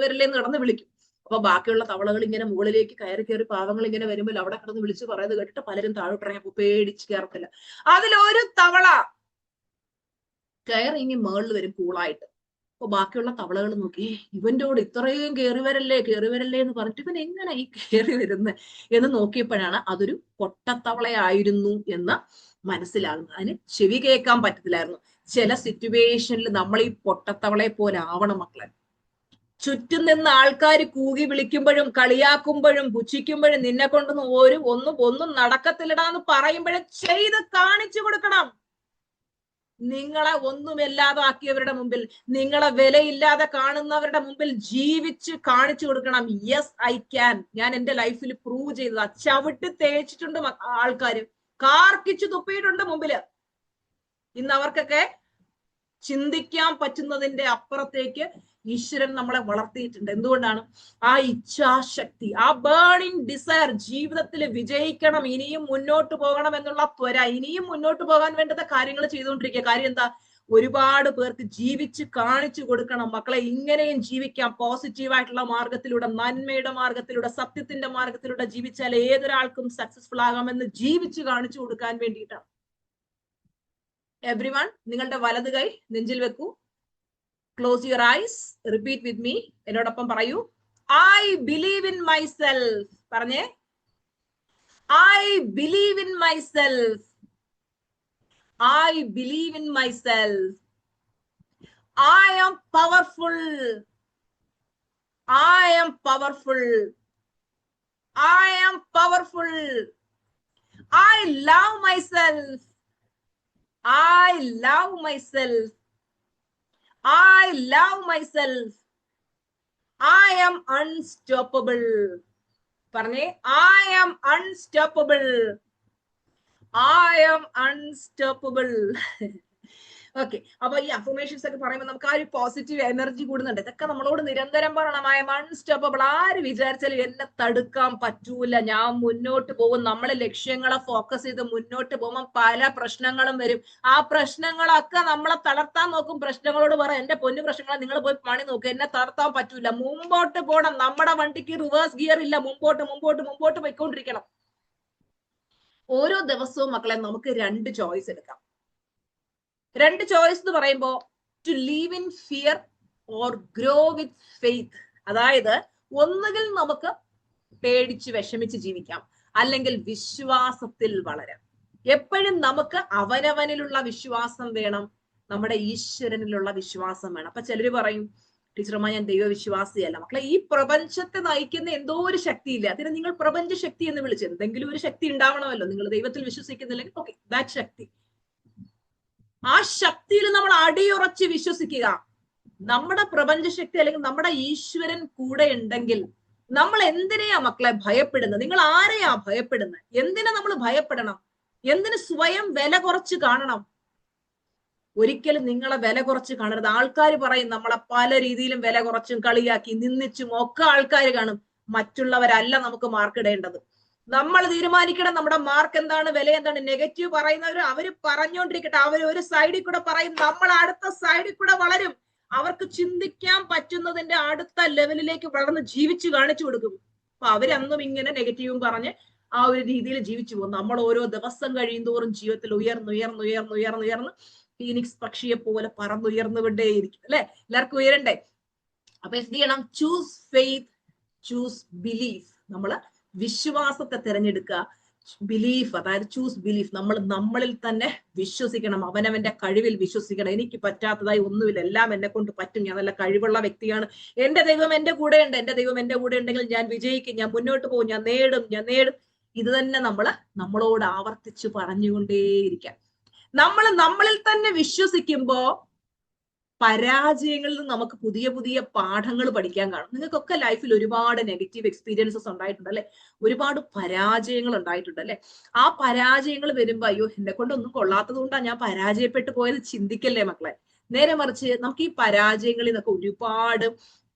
Speaker 1: എന്ന് നടന്ന് വിളിക്കും. അപ്പൊ ബാക്കിയുള്ള തവളകൾ ഇങ്ങനെ മുകളിലേക്ക് കയറി പാവങ്ങൾ ഇങ്ങനെ വരുമ്പോൾ അവിടെ കിടന്ന് വിളിച്ചു പറയുന്നത് കേട്ടിട്ട് പലരും താഴോട്ടിറങ്ങി പേടിച്ച് കയറത്തില്ല. അതിലൊരു തവള കയറി ഇങ്ങനെ മേളിൽ വരും കൂളായിട്ട്. അപ്പൊ ബാക്കിയുള്ള തവളകൾ നോക്കി, ഇവന്റോട് ഇത്രയും കയറി വരല്ലേ എന്ന് പറഞ്ഞിട്ട് ഇവൻ എങ്ങനെ ഈ കയറി വരുന്നത് എന്ന് നോക്കിയപ്പോഴാണ് അതൊരു പൊട്ടത്തവളയായിരുന്നു എന്ന് മനസ്സിലാകുന്നത്. അതിന് ചെവി കേൾക്കാൻ പറ്റത്തില്ലായിരുന്നു. ചില സിറ്റുവേഷനിൽ നമ്മൾ ഈ പൊട്ടത്തവളയെ പോലെ ആവണം മക്കളെ. ചുറ്റും നിന്ന് ആൾക്കാർ കൂകി വിളിക്കുമ്പോഴും കളിയാക്കുമ്പോഴും പുച്ഛിക്കുമ്പോഴും നിന്നെ കൊണ്ടൊന്നും ഒന്നും നടക്കത്തില്ലടാന്ന് പറയുമ്പോഴും ചെയ്ത് കാണിച്ചു കൊടുക്കണം. നിങ്ങളെ ഒന്നുമില്ലാതാക്കിയവരുടെ മുമ്പിൽ, നിങ്ങളെ വിലയില്ലാതെ കാണുന്നവരുടെ മുമ്പിൽ ജീവിച്ച് കാണിച്ചു കൊടുക്കണം. Yes I can. ഞാൻ എന്റെ ലൈഫിൽ പ്രൂവ് ചെയ്തതാ. ചവിട്ടി തേച്ചിട്ടുണ്ട് ആൾക്കാര്, കാർക്കിച്ചു തുപ്പിയിട്ടുണ്ട് മുമ്പില്. ഇന്ന് അവർക്കൊക്കെ ചിന്തിക്കാൻ പറ്റുന്നതിന്റെ അപ്പുറത്തേക്ക് ഈശ്വരൻ നമ്മളെ വളർത്തിയിട്ടുണ്ട്. എന്തുകൊണ്ടാണ്? ആ ഇച്ഛാശക്തി, ആ ബേണിംഗ് ഡിസയർ, ജീവിതത്തിൽ വിജയിക്കണം, ഇനിയും മുന്നോട്ട് പോകണം എന്നുള്ള ത്വര, ഇനിയും മുന്നോട്ട് പോകാൻ വേണ്ടുന്ന കാര്യങ്ങൾ ചെയ്തുകൊണ്ടിരിക്കുക. കാര്യം എന്താ? ഒരുപാട് പേർക്ക് ജീവിച്ച് കാണിച്ചു കൊടുക്കണം. മക്കളെ, ഇങ്ങനെയും ജീവിക്കാം. പോസിറ്റീവായിട്ടുള്ള മാർഗത്തിലൂടെ, നന്മയുടെ മാർഗത്തിലൂടെ, സത്യത്തിന്റെ മാർഗത്തിലൂടെ ജീവിച്ചാൽ ഏതൊരാൾക്കും സക്സസ്ഫുൾ ആകാമെന്ന് ജീവിച്ച് കാണിച്ചു കൊടുക്കാൻ വേണ്ടിയിട്ടാണ്. എവ്രിവൺ, നിങ്ങളുടെ വലത് കൈ നെഞ്ചിൽ വെക്കൂ. Close your eyes. Repeat with me. എന്നോടൊപ്പം പറയൂ. I believe in myself. പറഞ്ഞേ. I believe in myself. I believe in myself. I am powerful. I am powerful. I am powerful. I love myself. I love myself. I love myself. I am unstoppable. പറഞ്ഞേ. I am unstoppable. I am unstoppable. Okay. അപ്പൊ ഈ അഫർമേഷൻസ് ഒക്കെ പറയുമ്പോൾ നമുക്ക് ആ ഒരു പോസിറ്റീവ് എനർജി കൂടുന്നുണ്ട്. ഇതൊക്കെ നമ്മളോട് നിരന്തരം പറയണം. I M unstoppable. ആര് വിചാരിച്ചാലും എന്നെ തടുക്കാൻ പറ്റൂല, ഞാൻ മുന്നോട്ട് പോകും. നമ്മളെ ലക്ഷ്യങ്ങളെ ഫോക്കസ് ചെയ്ത് മുന്നോട്ട് പോകുമ്പോൾ പല പ്രശ്നങ്ങളും വരും. ആ പ്രശ്നങ്ങളൊക്കെ നമ്മളെ തളർത്താൻ നോക്കും. പ്രശ്നങ്ങളോട് പറ, എന്റെ പൊന്നു പ്രശ്നങ്ങളെ നിങ്ങൾ പോയി പണി നോക്കുക, എന്നെ തളർത്താൻ പറ്റൂല. മുമ്പോട്ട് പോകണം. നമ്മുടെ വണ്ടിക്ക് റിവേഴ്സ് ഗിയർ ഇല്ല. മുമ്പോട്ട് പോയിക്കൊണ്ടിരിക്കണം. ഓരോ ദിവസവും മക്കളെ നമുക്ക് 2 ചോയ്സ് എടുക്കാം. 2 ചോയ്സ് എന്ന് പറയുമ്പോ, to live in fear or grow with faith. അതായത് ഒന്നുകിൽ നമുക്ക് പേടിച്ച് വിഷമിച്ച് ജീവിക്കാം, അല്ലെങ്കിൽ വിശ്വാസത്തിൽ വളരാം. എപ്പോഴും നമുക്ക് അവനവനിലുള്ള വിശ്വാസം വേണം, നമ്മുടെ ഈശ്വരനിലുള്ള വിശ്വാസം വേണം. അപ്പൊ ചിലര് പറയും, ടീച്ചർമാർ ഞാൻ ദൈവവിശ്വാസിയല്ല. മക്കളെ, ഈ പ്രപഞ്ചത്തെ നയിക്കുന്ന എന്തോ ഒരു ശക്തിയില്ല, അതിനെ നിങ്ങൾ പ്രപഞ്ച ശക്തി എന്ന് വിളിച്ചു. എന്തെങ്കിലും ഒരു ശക്തി ഉണ്ടാവണമല്ലോ. നിങ്ങൾ ദൈവത്തിൽ വിശ്വസിക്കുന്നില്ലെങ്കിൽ ഓക്കെ, ദാറ്റ് ശക്തി. ആ ശക്തിയിൽ നമ്മൾ അടിയുറച്ച് വിശ്വസിക്കുക. നമ്മുടെ പ്രപഞ്ച ശക്തി അല്ലെങ്കിൽ നമ്മുടെ ഈശ്വരൻ കൂടെ ഉണ്ടെങ്കിൽ നമ്മൾ എന്തിനെയാ മക്കളെ ഭയപ്പെടുന്നത്? നിങ്ങൾ ആരെയാ ഭയപ്പെടുന്നത്? എന്തിനാ നമ്മൾ ഭയപ്പെടണം? എന്തിന് സ്വയം വില കുറച്ച് കാണണം? ഒരിക്കലും നിങ്ങളെ വില കുറച്ച് കാണരുത്. ആൾക്കാർ പറയും നമ്മളെ പല രീതിയിലും വില കുറച്ചും കളിയാക്കി നിന്ദിച്ചും ഒക്കെ ആൾക്കാർ കാണും. മറ്റുള്ളവരല്ല നമുക്ക് മാർക്ക് ഇടേണ്ടത്. നമ്മൾ തീരുമാനിക്കണം നമ്മുടെ മാർക്ക് എന്താണ്, വില എന്താണ്. നെഗറ്റീവ് പറയുന്നവർ അവര് പറഞ്ഞുകൊണ്ടിരിക്കട്ടെ. അവർ ഒരു സൈഡിൽ കൂടെ പറയും, നമ്മൾ അടുത്ത സൈഡിൽ കൂടെ വളരും. അവർക്ക് ചിന്തിക്കാൻ പറ്റുന്നതിന്റെ അടുത്ത ലെവലിലേക്ക് വളർന്ന് ജീവിച്ചു കാണിച്ചു കൊടുക്കും. അപ്പൊ അവരന്നും ഇങ്ങനെ നെഗറ്റീവും പറഞ്ഞ് ആ ഒരു രീതിയിൽ ജീവിച്ചു പോകും. നമ്മൾ ഓരോ ദിവസം കഴിയുന്തോറും ജീവിതത്തിൽ ഉയർന്ന് ഫീനിക്സ് പക്ഷിയെ പോലെ പറന്നുയർന്നുകൊണ്ടേയിരിക്കും. അല്ലെ? എല്ലാവർക്കും ഉയരണ്ടേ? അപ്പൊ എന്ത് ചെയ്യണം? Choose faith, choose belief. നമ്മള് വിശ്വാസത്തെ തിരഞ്ഞെടുക്കുക. ബിലീഫ്, അതായത് ചൂസ് ബിലീഫ്. നമ്മൾ നമ്മളിൽ തന്നെ വിശ്വസിക്കണം. അവനവന്റെ കഴിവിൽ വിശ്വസിക്കണം. എനിക്ക് പറ്റാത്തതായി ഒന്നുമില്ല, എല്ലാം എന്നെ കൊണ്ട് പറ്റും, ഞാൻ നല്ല കഴിവുള്ള വ്യക്തിയാണ്, എന്റെ ദൈവം എന്റെ കൂടെ ഉണ്ട്, എന്റെ ദൈവം എന്റെ കൂടെ ഉണ്ടെങ്കിൽ ഞാൻ വിജയിക്കും, ഞാൻ മുന്നോട്ട് പോകും, ഞാൻ നേടും. ഇത് തന്നെ നമ്മളോട് ആവർത്തിച്ച് പറഞ്ഞുകൊണ്ടേയിരിക്കാം. നമ്മൾ നമ്മളിൽ തന്നെ വിശ്വസിക്കുമ്പോ പരാജയങ്ങളിൽ നിന്ന് നമുക്ക് പുതിയ പുതിയ പാഠങ്ങൾ പഠിക്കാൻ കാണും. നിങ്ങൾക്കൊക്കെ ലൈഫിൽ ഒരുപാട് നെഗറ്റീവ് എക്സ്പീരിയൻസസ് ഉണ്ടായിട്ടുണ്ട് അല്ലെ, ഒരുപാട് പരാജയങ്ങൾ ഉണ്ടായിട്ടുണ്ട് അല്ലെ. ആ പരാജയങ്ങൾ വരുമ്പോ അയ്യോ എന്നെ കൊണ്ടൊന്നും കൊള്ളാത്തത് കൊണ്ടാണ് ഞാൻ പരാജയപ്പെട്ടു പോയത് ചിന്തിക്കല്ലേ മക്കളെ. നേരെ മറിച്ച് നമുക്ക് ഈ പരാജയങ്ങളിൽ നിന്നൊക്കെ ഒരുപാട്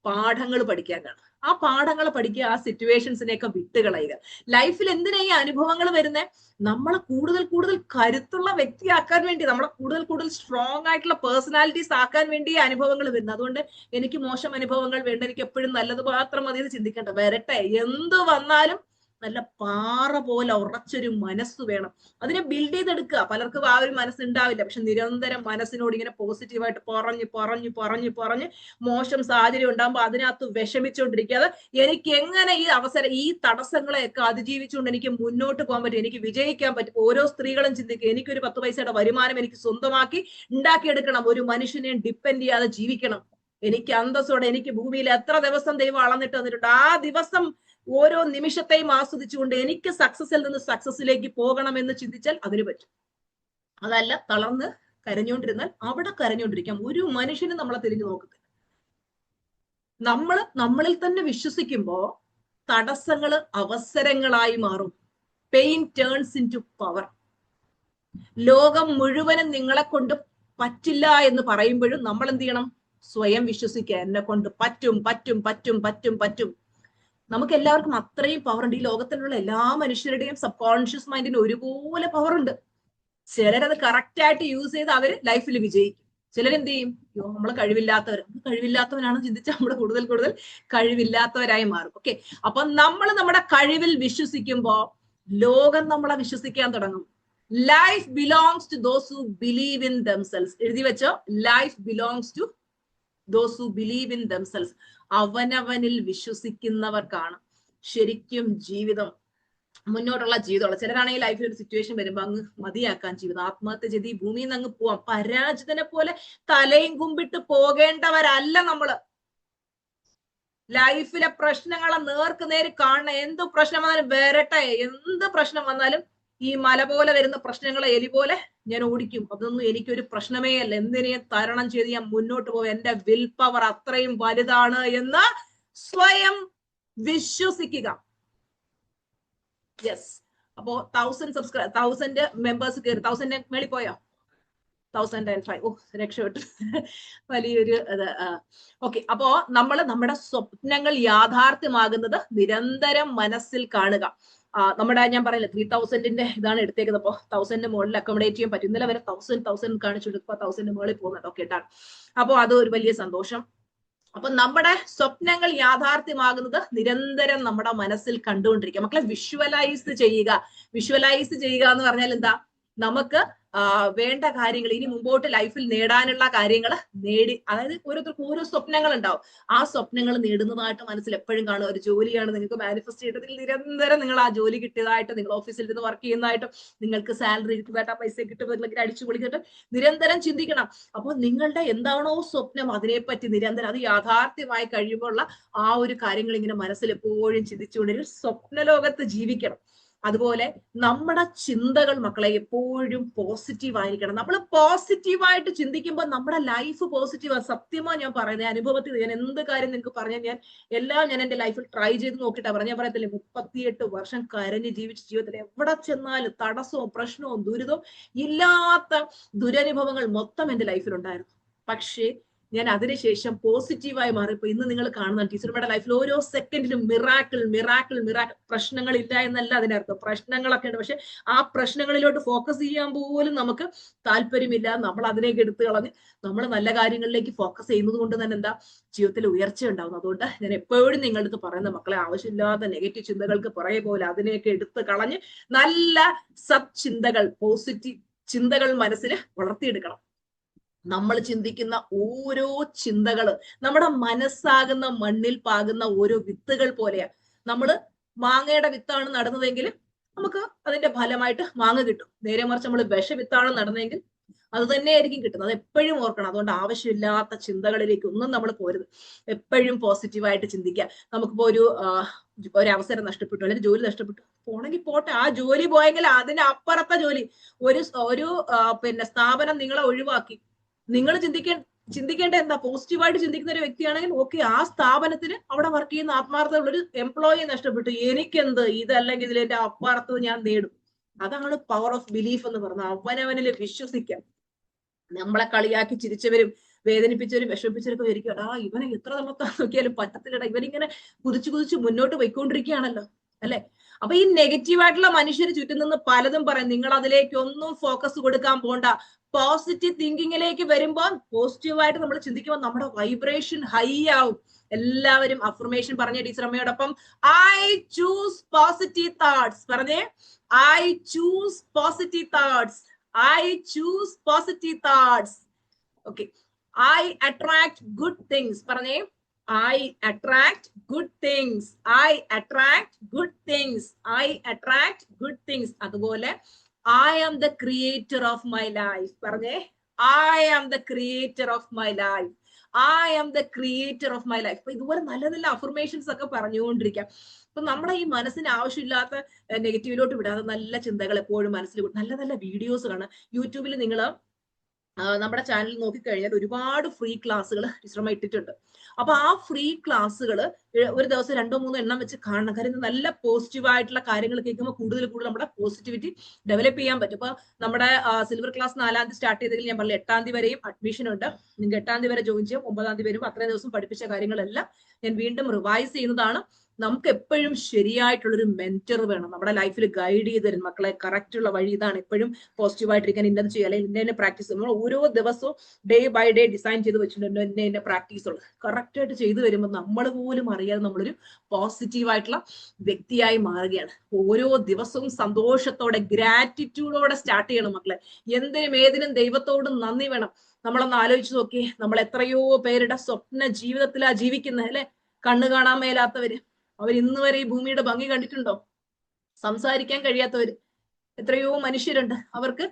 Speaker 1: പാഠങ്ങൾ പഠിക്കാൻ കാണും. ആ പാഠങ്ങൾ പഠിക്കുക, ആ സിറ്റുവേഷൻസിനെയൊക്കെ വിട്ടുകളയുക. ലൈഫിൽ എന്തിനാ ഈ അനുഭവങ്ങൾ വരുന്നത്? നമ്മളെ കൂടുതൽ കൂടുതൽ കരുത്തുള്ള വ്യക്തിയാക്കാൻ വേണ്ടി, നമ്മളെ കൂടുതൽ കൂടുതൽ സ്ട്രോങ് ആയിട്ടുള്ള പേഴ്സണാലിറ്റീസ് ആക്കാൻ വേണ്ടി ഈ അനുഭവങ്ങൾ വരുന്നത്. അതുകൊണ്ട് എനിക്ക് മോശം അനുഭവങ്ങൾ വേണ്ട, എനിക്ക് എപ്പോഴും നല്ലത് മാത്രം മതി എന്ന് ചിന്തിക്കേണ്ട. വരട്ടെ, എന്ത് വന്നാലും നല്ല പാറ പോലെ ഉറച്ചൊരു മനസ്സ് വേണം. അതിനെ ബിൽഡ് ചെയ്തെടുക്കുക. പലർക്കും ആ ഒരു മനസ്സുണ്ടാവില്ല. പക്ഷെ നിരന്തരം മനസ്സിനോട് ഇങ്ങനെ പോസിറ്റീവായിട്ട് പറഞ്ഞു പറഞ്ഞു പറഞ്ഞു പറഞ്ഞ് മോശം സാഹചര്യം ഉണ്ടാകുമ്പോൾ അതിനകത്ത് വിഷമിച്ചുകൊണ്ടിരിക്കാതെ എനിക്ക് എങ്ങനെ ഈ അവസരം, ഈ തടസ്സങ്ങളെയൊക്കെ അതിജീവിച്ചുകൊണ്ട് എനിക്ക് മുന്നോട്ട് പോകാൻ പറ്റും, എനിക്ക് വിജയിക്കാൻ പറ്റും. ഓരോ സ്ത്രീകളും ചിന്തിക്കുക, എനിക്കൊരു 10 പൈസയുടെ വരുമാനം എനിക്ക് സ്വന്തമാക്കി ഉണ്ടാക്കിയെടുക്കണം, ഒരു മനുഷ്യനെ ഡിപ്പെൻഡ് ചെയ്യാതെ ജീവിക്കണം, എനിക്ക് അന്തസ്സോടെ, എനിക്ക് ഭൂമിയിൽ എത്ര ദിവസം ദൈവം അളന്നിട്ട് തന്നിട്ടുണ്ട്, ആ ദിവസം ഓരോ നിമിഷത്തെയും ആസ്വദിച്ചുകൊണ്ട് എനിക്ക് സക്സസിൽ നിന്ന് സക്സസിലേക്ക് പോകണമെന്ന് ചിന്തിച്ചാൽ അതിന് പറ്റും. അതല്ല തളർന്ന് കരഞ്ഞുകൊണ്ടിരുന്നാൽ അവിടെ കരഞ്ഞുകൊണ്ടിരിക്കാം. ഒരു മനുഷ്യനും നമ്മളെ തിരിഞ്ഞു നോക്കത്തില്ല. നമ്മളിൽ തന്നെ വിശ്വസിക്കുമ്പോ തടസ്സങ്ങള് അവസരങ്ങളായി മാറും. Pain turns into power. ലോകം മുഴുവനും നിങ്ങളെ കൊണ്ട് പറ്റില്ല എന്ന് പറയുമ്പോഴും നമ്മൾ എന്ത് ചെയ്യണം? സ്വയം വിശ്വസിക്കുക, എന്നെ കൊണ്ട് പറ്റും പറ്റും പറ്റും പറ്റും പറ്റും. നമുക്ക് എല്ലാവർക്കും അത്രയും പവർ ഉണ്ട്. ഈ ലോകത്തിലുള്ള എല്ലാ മനുഷ്യരുടെയും സബ് കോൺഷ്യസ് മൈൻഡിന് ഒരുപോലെ പവർ ഉണ്ട്. ചിലരത് കറക്റ്റ് ആയിട്ട് യൂസ് ചെയ്ത് അവര് ലൈഫിൽ വിജയിക്കും. ചിലരെന്ത് ചെയ്യും? അയ്യോ നമ്മള് കഴിവില്ലാത്തവനാണെന്ന് ചിന്തിച്ചാൽ നമ്മൾ കൂടുതൽ കൂടുതൽ കഴിവില്ലാത്തവരായി മാറും. ഓക്കെ, അപ്പൊ നമ്മൾ നമ്മുടെ കഴിവിൽ വിശ്വസിക്കുമ്പോ ലോകം നമ്മളെ വിശ്വസിക്കാൻ തുടങ്ങും. Life belongs to those who believe in themselves. എഴുതി വെച്ചോ, life belongs to those who believe in themselves. അവനവനിൽ വിശ്വസിക്കുന്നവർക്കാണ് ശരിക്കും ജീവിതം, മുന്നോട്ടുള്ള ജീവിതമുള്ള. ചിലരാണെങ്കിൽ ലൈഫിൽ ഒരു സിറ്റുവേഷൻ വരുമ്പോ അങ്ങ് മതിയാക്കാൻ ജീവിതം, ആത്മഹത്യ ചെയ്ത് ഈ ഭൂമിയിൽ നിന്ന് അങ്ങ് പോവാം. പരാജിതനെ പോലെ തലയും കുമ്പിട്ട് പോകേണ്ടവരല്ല നമ്മള്. ലൈഫിലെ പ്രശ്നങ്ങളെ നേർക്ക് നേര് കാണണം. എന്ത് പ്രശ്നം വന്നാലും വരട്ടെ, എന്ത് പ്രശ്നം വന്നാലും ഈ മല പോലെ വരുന്ന പ്രശ്നങ്ങളെ എലി പോലെ ഞാൻ ഓടിക്കും. അതൊന്നും എനിക്കൊരു പ്രശ്നമേ അല്ല. എന്തിനേയും തരണം ചെയ്ത് ഞാൻ മുന്നോട്ട് പോകും. എന്റെ വിൽ പവർ അത്രയും വലുതാണ് എന്ന് സ്വയം വിശ്വസിക്കുക. യെസ്. അപ്പോ 1000 മെമ്പേഴ്സ് കയറി. 1000 മേളിൽ പോയോ? 1005. ഓ രക്ഷപ്പെട്ടു, വലിയൊരു ഓക്കെ. അപ്പോ നമ്മുടെ സ്വപ്നങ്ങൾ യാഥാർത്ഥ്യമാകുന്നത് നിരന്തരം മനസ്സിൽ കാണുക. നമ്മുടെ ഞാൻ പറയില്ല 3000 ഇതാണ് എടുത്തേക്കുന്നത്. അപ്പൊ 1000 മുകളിൽ അക്കോമഡേറ്റ് ചെയ്യാൻ പറ്റും. ഇന്നലെ വരെ 1000 കാണിച്ചു, ഇപ്പൊ 1000 മുകളിൽ പോകുന്നുണ്ട്. ഓക്കെ കേട്ടാണ്. അപ്പൊ അത് ഒരു വലിയ സന്തോഷം. അപ്പൊ നമ്മുടെ സ്വപ്നങ്ങൾ യാഥാർത്ഥ്യമാകുന്നത് നിരന്തരം നമ്മുടെ മനസ്സിൽ കണ്ടുകൊണ്ടിരിക്കുക. മക്കളെ വിഷ്വലൈസ് ചെയ്യുക. വിഷ്വലൈസ് ചെയ്യുക എന്ന് പറഞ്ഞാൽ എന്താ? നമുക്ക് വേണ്ട കാര്യങ്ങൾ ഇനി മുമ്പോട്ട് ലൈഫിൽ നേടാനുള്ള കാര്യങ്ങൾ അതായത് ഓരോരുത്തർക്ക് ഓരോ സ്വപ്നങ്ങൾ ഉണ്ടാവും. ആ സ്വപ്നങ്ങൾ നേടുന്നതായിട്ട് മനസ്സിൽ എപ്പോഴും കാണുക. ഒരു ജോലിയാണ് നിങ്ങൾക്ക് മാനിഫെസ്റ്റ് ചെയ്തതിൽ നിരന്തരം നിങ്ങൾ ആ ജോലി കിട്ടിയതായിട്ട്, നിങ്ങൾ ഓഫീസിൽ നിന്ന് വർക്ക് ചെയ്യുന്നതായിട്ടും, നിങ്ങൾക്ക് സാലറി കിട്ടുന്നതായിട്ട്, ആ പൈസ കിട്ടുമ്പോൾ അടിച്ചു പൊളിച്ചിട്ട് നിരന്തരം ചിന്തിക്കണം. അപ്പോൾ നിങ്ങളുടെ എന്താണോ സ്വപ്നം അതിനെപ്പറ്റി നിരന്തരം അത് യാഥാർത്ഥ്യമായി കഴിയുമ്പോഴുള്ള ആ ഒരു കാര്യങ്ങൾ ഇങ്ങനെ മനസ്സിൽ എപ്പോഴും ചിന്തിച്ചുകൊണ്ടിരിക്കും. സ്വപ്നലോകത്ത് ജീവിക്കണം. അതുപോലെ നമ്മുടെ ചിന്തകൾ മക്കളെ എപ്പോഴും പോസിറ്റീവ് ആയിരിക്കണം. നമ്മൾ പോസിറ്റീവായിട്ട് ചിന്തിക്കുമ്പോൾ നമ്മുടെ ലൈഫ് പോസിറ്റീവ്. സത്യമാണ് ഞാൻ പറയുന്നത്. അനുഭവത്തിൽ ഞാൻ എന്ത് കാര്യം നിങ്ങൾക്ക് പറഞ്ഞാൽ ഞാൻ എന്റെ ലൈഫിൽ ട്രൈ ചെയ്ത് നോക്കിയിട്ടാ പറഞ്ഞ. ഞാൻ പറയത്തില്ലേ 38 വർഷം കരഞ്ഞ് ജീവിച്ച ജീവിതത്തിൽ എവിടെ ചെന്നാലും തടസ്സവും പ്രശ്നവും ദുരിതവും ഇല്ലാത്ത ദുരനുഭവങ്ങൾ മൊത്തം എന്റെ ലൈഫിൽ ഉണ്ടായിരുന്നു. പക്ഷേ ഞാൻ അതിനുശേഷം പോസിറ്റീവായി മാറിയപ്പോ ഇന്ന് നിങ്ങൾ കാണുന്ന ടീച്ചർമാരുടെ ലൈഫിൽ ഓരോ സെക്കൻഡിലും മിറാക്കിൾ പ്രശ്നങ്ങളില്ല എന്നല്ല അതിനർത്ഥം. പ്രശ്നങ്ങളൊക്കെ ഉണ്ട്. പക്ഷെ ആ പ്രശ്നങ്ങളിലോട്ട് ഫോക്കസ് ചെയ്യാൻ പോലും നമുക്ക് താല്പര്യമില്ല. നമ്മൾ അതിലേക്ക് എടുത്തു കളഞ്ഞ് നമ്മൾ നല്ല കാര്യങ്ങളിലേക്ക് ഫോക്കസ് ചെയ്യുന്നത് കൊണ്ട് തന്നെ എന്താ ജീവിതത്തിൽ ഉയർച്ച ഉണ്ടാവുന്നു. അതുകൊണ്ട് ഞാൻ എപ്പോഴും നിങ്ങളുടെ അടുത്ത് പറയുന്ന മക്കളെ, ആവശ്യമില്ലാത്ത നെഗറ്റീവ് ചിന്തകൾക്ക് പുറകെ പോലെ അതിനെയൊക്കെ എടുത്ത് കളഞ്ഞ് നല്ല സബ് ചിന്തകൾ, പോസിറ്റീവ് ചിന്തകൾ മനസ്സിൽ വളർത്തിയെടുക്കണം. നമ്മൾ ചിന്തിക്കുന്ന ഓരോ ചിന്തകള് നമ്മുടെ മനസ്സാകുന്ന മണ്ണിൽ പാകുന്ന ഓരോ വിത്തുകൾ പോലെയാ. നമ്മള് മാങ്ങയുടെ വിത്താണ് നടുന്നതെങ്കിൽ നമുക്ക് അതിന്റെ ഫലമായിട്ട് മാങ്ങ കിട്ടും. നേരെ മറിച്ച് നമ്മൾ വിഷവിത്താണ് നടന്നതെങ്കിൽ അത് തന്നെയായിരിക്കും കിട്ടുന്നത്. അത് എപ്പോഴും ഓർക്കണം. അതുകൊണ്ട് ആവശ്യമില്ലാത്ത ചിന്തകളിലേക്ക് ഒന്നും നമ്മൾ പോരുത്. എപ്പോഴും പോസിറ്റീവായിട്ട് ചിന്തിക്കുക. നമുക്കിപ്പോ ഒരു അവസരം നഷ്ടപ്പെട്ടു, അല്ലെങ്കിൽ ജോലി നഷ്ടപ്പെട്ടു, പോണെങ്കിൽ പോട്ടെ. ആ ജോലി പോയെങ്കിൽ അതിനപ്പുറത്തെ ജോലി, ഒരു സ്ഥാപനം നിങ്ങളെ ഒഴിവാക്കി, നിങ്ങൾ ചിന്തിക്കാൻ ചിന്തിക്കേണ്ട എന്താ, പോസിറ്റീവായിട്ട് ചിന്തിക്കുന്ന ഒരു വ്യക്തിയാണെങ്കിൽ ഓക്കെ, ആ സ്ഥാപനത്തിന് അവിടെ വർക്ക് ചെയ്യുന്ന ആത്മാർത്ഥമുള്ള ഒരു എംപ്ലോയി നഷ്ടപ്പെട്ടു, എനിക്കെന്ത്, ഇതല്ലെങ്കിൽ ഇതിന്റെ അപ്പാർത്ഥത ഞാൻ നേടും. അതാണ് പവർ ഓഫ് ബിലീഫ് എന്ന് പറഞ്ഞാൽ അവനവനിൽ വിശ്വസിക്കാം. നമ്മളെ കളിയാക്കി ചിരിച്ചവരും വേദനിപ്പിച്ചവരും വിഷമിപ്പിച്ചവരൊക്കെ വിചാരിക്കും, ഇവനെ എത്ര തമർത്താൻ നോക്കിയാലും പറ്റത്തില്ലടാ, ഇവനിങ്ങനെ കുതിച്ചു കുതിച്ച് മുന്നോട്ട് പോയിക്കൊണ്ടിരിക്കുകയാണല്ലോ, അല്ലെ? അപ്പൊ ഈ നെഗറ്റീവായിട്ടുള്ള മനുഷ്യർ ചുറ്റും നിന്ന് പലതും പറയും. നിങ്ങൾ അതിലേക്ക് ഒന്നും ഫോക്കസ് കൊടുക്കാൻ പോണ്ട. പോസിറ്റീവ് തിങ്കിങ്ങിലേക്ക് വരുമ്പോൾ, പോസിറ്റീവായിട്ട് നമ്മൾ ചിന്തിക്കുമ്പോൾ നമ്മുടെ വൈബ്രേഷൻ ഹൈ ആവും. എല്ലാവരും അഫർമേഷൻ പറഞ്ഞ ടീച്ചറമ്മയോടൊപ്പം, ഐ ചൂസ് പോസിറ്റീവ് തോട്ട്സ് പറഞ്ഞേ. I choose positive thoughts. I choose positive thoughts. Okay. I attract good things. പറഞ്ഞേ. I attract good things. I attract good things. I attract good things. അതുപോലെ I am the creator of my life. പറഞ്ഞേ. I am the creator of my life. I am the creator of my life. അപ്പൊ ഇതുപോലെ നല്ല നല്ല അഫർമേഷൻസ് ഒക്കെ പറഞ്ഞുകൊണ്ടിരിക്കാം. അപ്പൊ നമ്മുടെ ഈ മനസ്സിന് ആവശ്യമില്ലാത്ത നെഗറ്റീവിലോട്ട് വിടാതെ നല്ല ചിന്തകൾ എപ്പോഴും മനസ്സിൽ, നല്ല നല്ല വീഡിയോസ് കാണാം. യൂട്യൂബിൽ നിങ്ങൾ നമ്മുടെ ചാനൽ നോക്കിക്കഴിഞ്ഞാൽ ഒരുപാട് ഫ്രീ ക്ലാസ്സുകൾ ടീച്ചർമ്മ ഇട്ടിട്ടുണ്ട്. അപ്പൊ ആ ഫ്രീ ക്ലാസ്സുകൾ ഒരു ദിവസം 2-3 എണ്ണം വെച്ച് കാണണം. കാര്യം നല്ല പോസിറ്റീവ് ആയിട്ടുള്ള കാര്യങ്ങൾ കേൾക്കുമ്പോൾ കൂടുതൽ നമ്മുടെ പോസിറ്റിവിറ്റി ഡെവലപ്പ് ചെയ്യാൻ പറ്റും. അപ്പൊ നമ്മുടെ സിൽവർ ക്ലാസ് 4-ാം തീയതി സ്റ്റാർട്ട് ചെയ്തതിൽ ഞാൻ പറഞ്ഞു 8-ാം തീയതി വരെയും അഡ്മിഷൻ ഉണ്ട്. നിങ്ങൾക്ക് 8-ാം തീയതി വരെ ജോയിൻ ചെയ്യാം. 9-ാം തീയതി വരുമ്പോൾ അത്രയും ദിവസം പഠിപ്പിച്ച കാര്യങ്ങളെല്ലാം ഞാൻ വീണ്ടും റിവൈസ് ചെയ്യുന്നതാണ്. നമുക്ക് എപ്പോഴും ശരിയായിട്ടുള്ളൊരു മെന്റർ വേണം നമ്മുടെ ലൈഫിൽ ഗൈഡ് ചെയ്ത് തരും. മക്കളെ കറക്റ്റ് ഉള്ള വഴി ഇതാണ്, എപ്പോഴും പോസിറ്റീവായിട്ടിരിക്കാൻ ഇന്നത് ചെയ്യുക, അല്ലെങ്കിൽ ഇന്ന പ്രാക്ടീസ്. നമ്മൾ ഓരോ ദിവസവും ഡേ ബൈ ഡേ ഡിസൈൻ ചെയ്ത് വെച്ചിട്ടുണ്ട് ഇന്ന പ്രാക്ടീസുകൾ. കറക്റ്റ് ആയിട്ട് ചെയ്തു വരുമ്പോൾ നമ്മൾ പോലും അറിയാതെ നമ്മളൊരു പോസിറ്റീവായിട്ടുള്ള വ്യക്തിയായി മാറുകയാണ്. ഓരോ ദിവസവും സന്തോഷത്തോടെ ഗ്രാറ്റിറ്റ്യൂഡോടെ സ്റ്റാർട്ട് ചെയ്യണം മക്കളെ. എന്തിനും ഏതിനും ദൈവത്തോട് നന്ദി വേണം. നമ്മളൊന്ന് ആലോചിച്ച് നോക്കിയേ, നമ്മൾ എത്രയോ പേരുടെ സ്വപ്ന ജീവിതത്തിലാ ജീവിക്കുന്നത്, അല്ലെ? കണ്ണു കാണാൻ മേലാത്തവര്, അവർ ഇന്ന് വരെ ഈ ഭൂമിയുടെ ഭംഗി കണ്ടിട്ടുണ്ടോ? സംസാരിക്കാൻ കഴിയാത്തവര് എത്രയോ മനുഷ്യരുണ്ട്. അവർക്ക്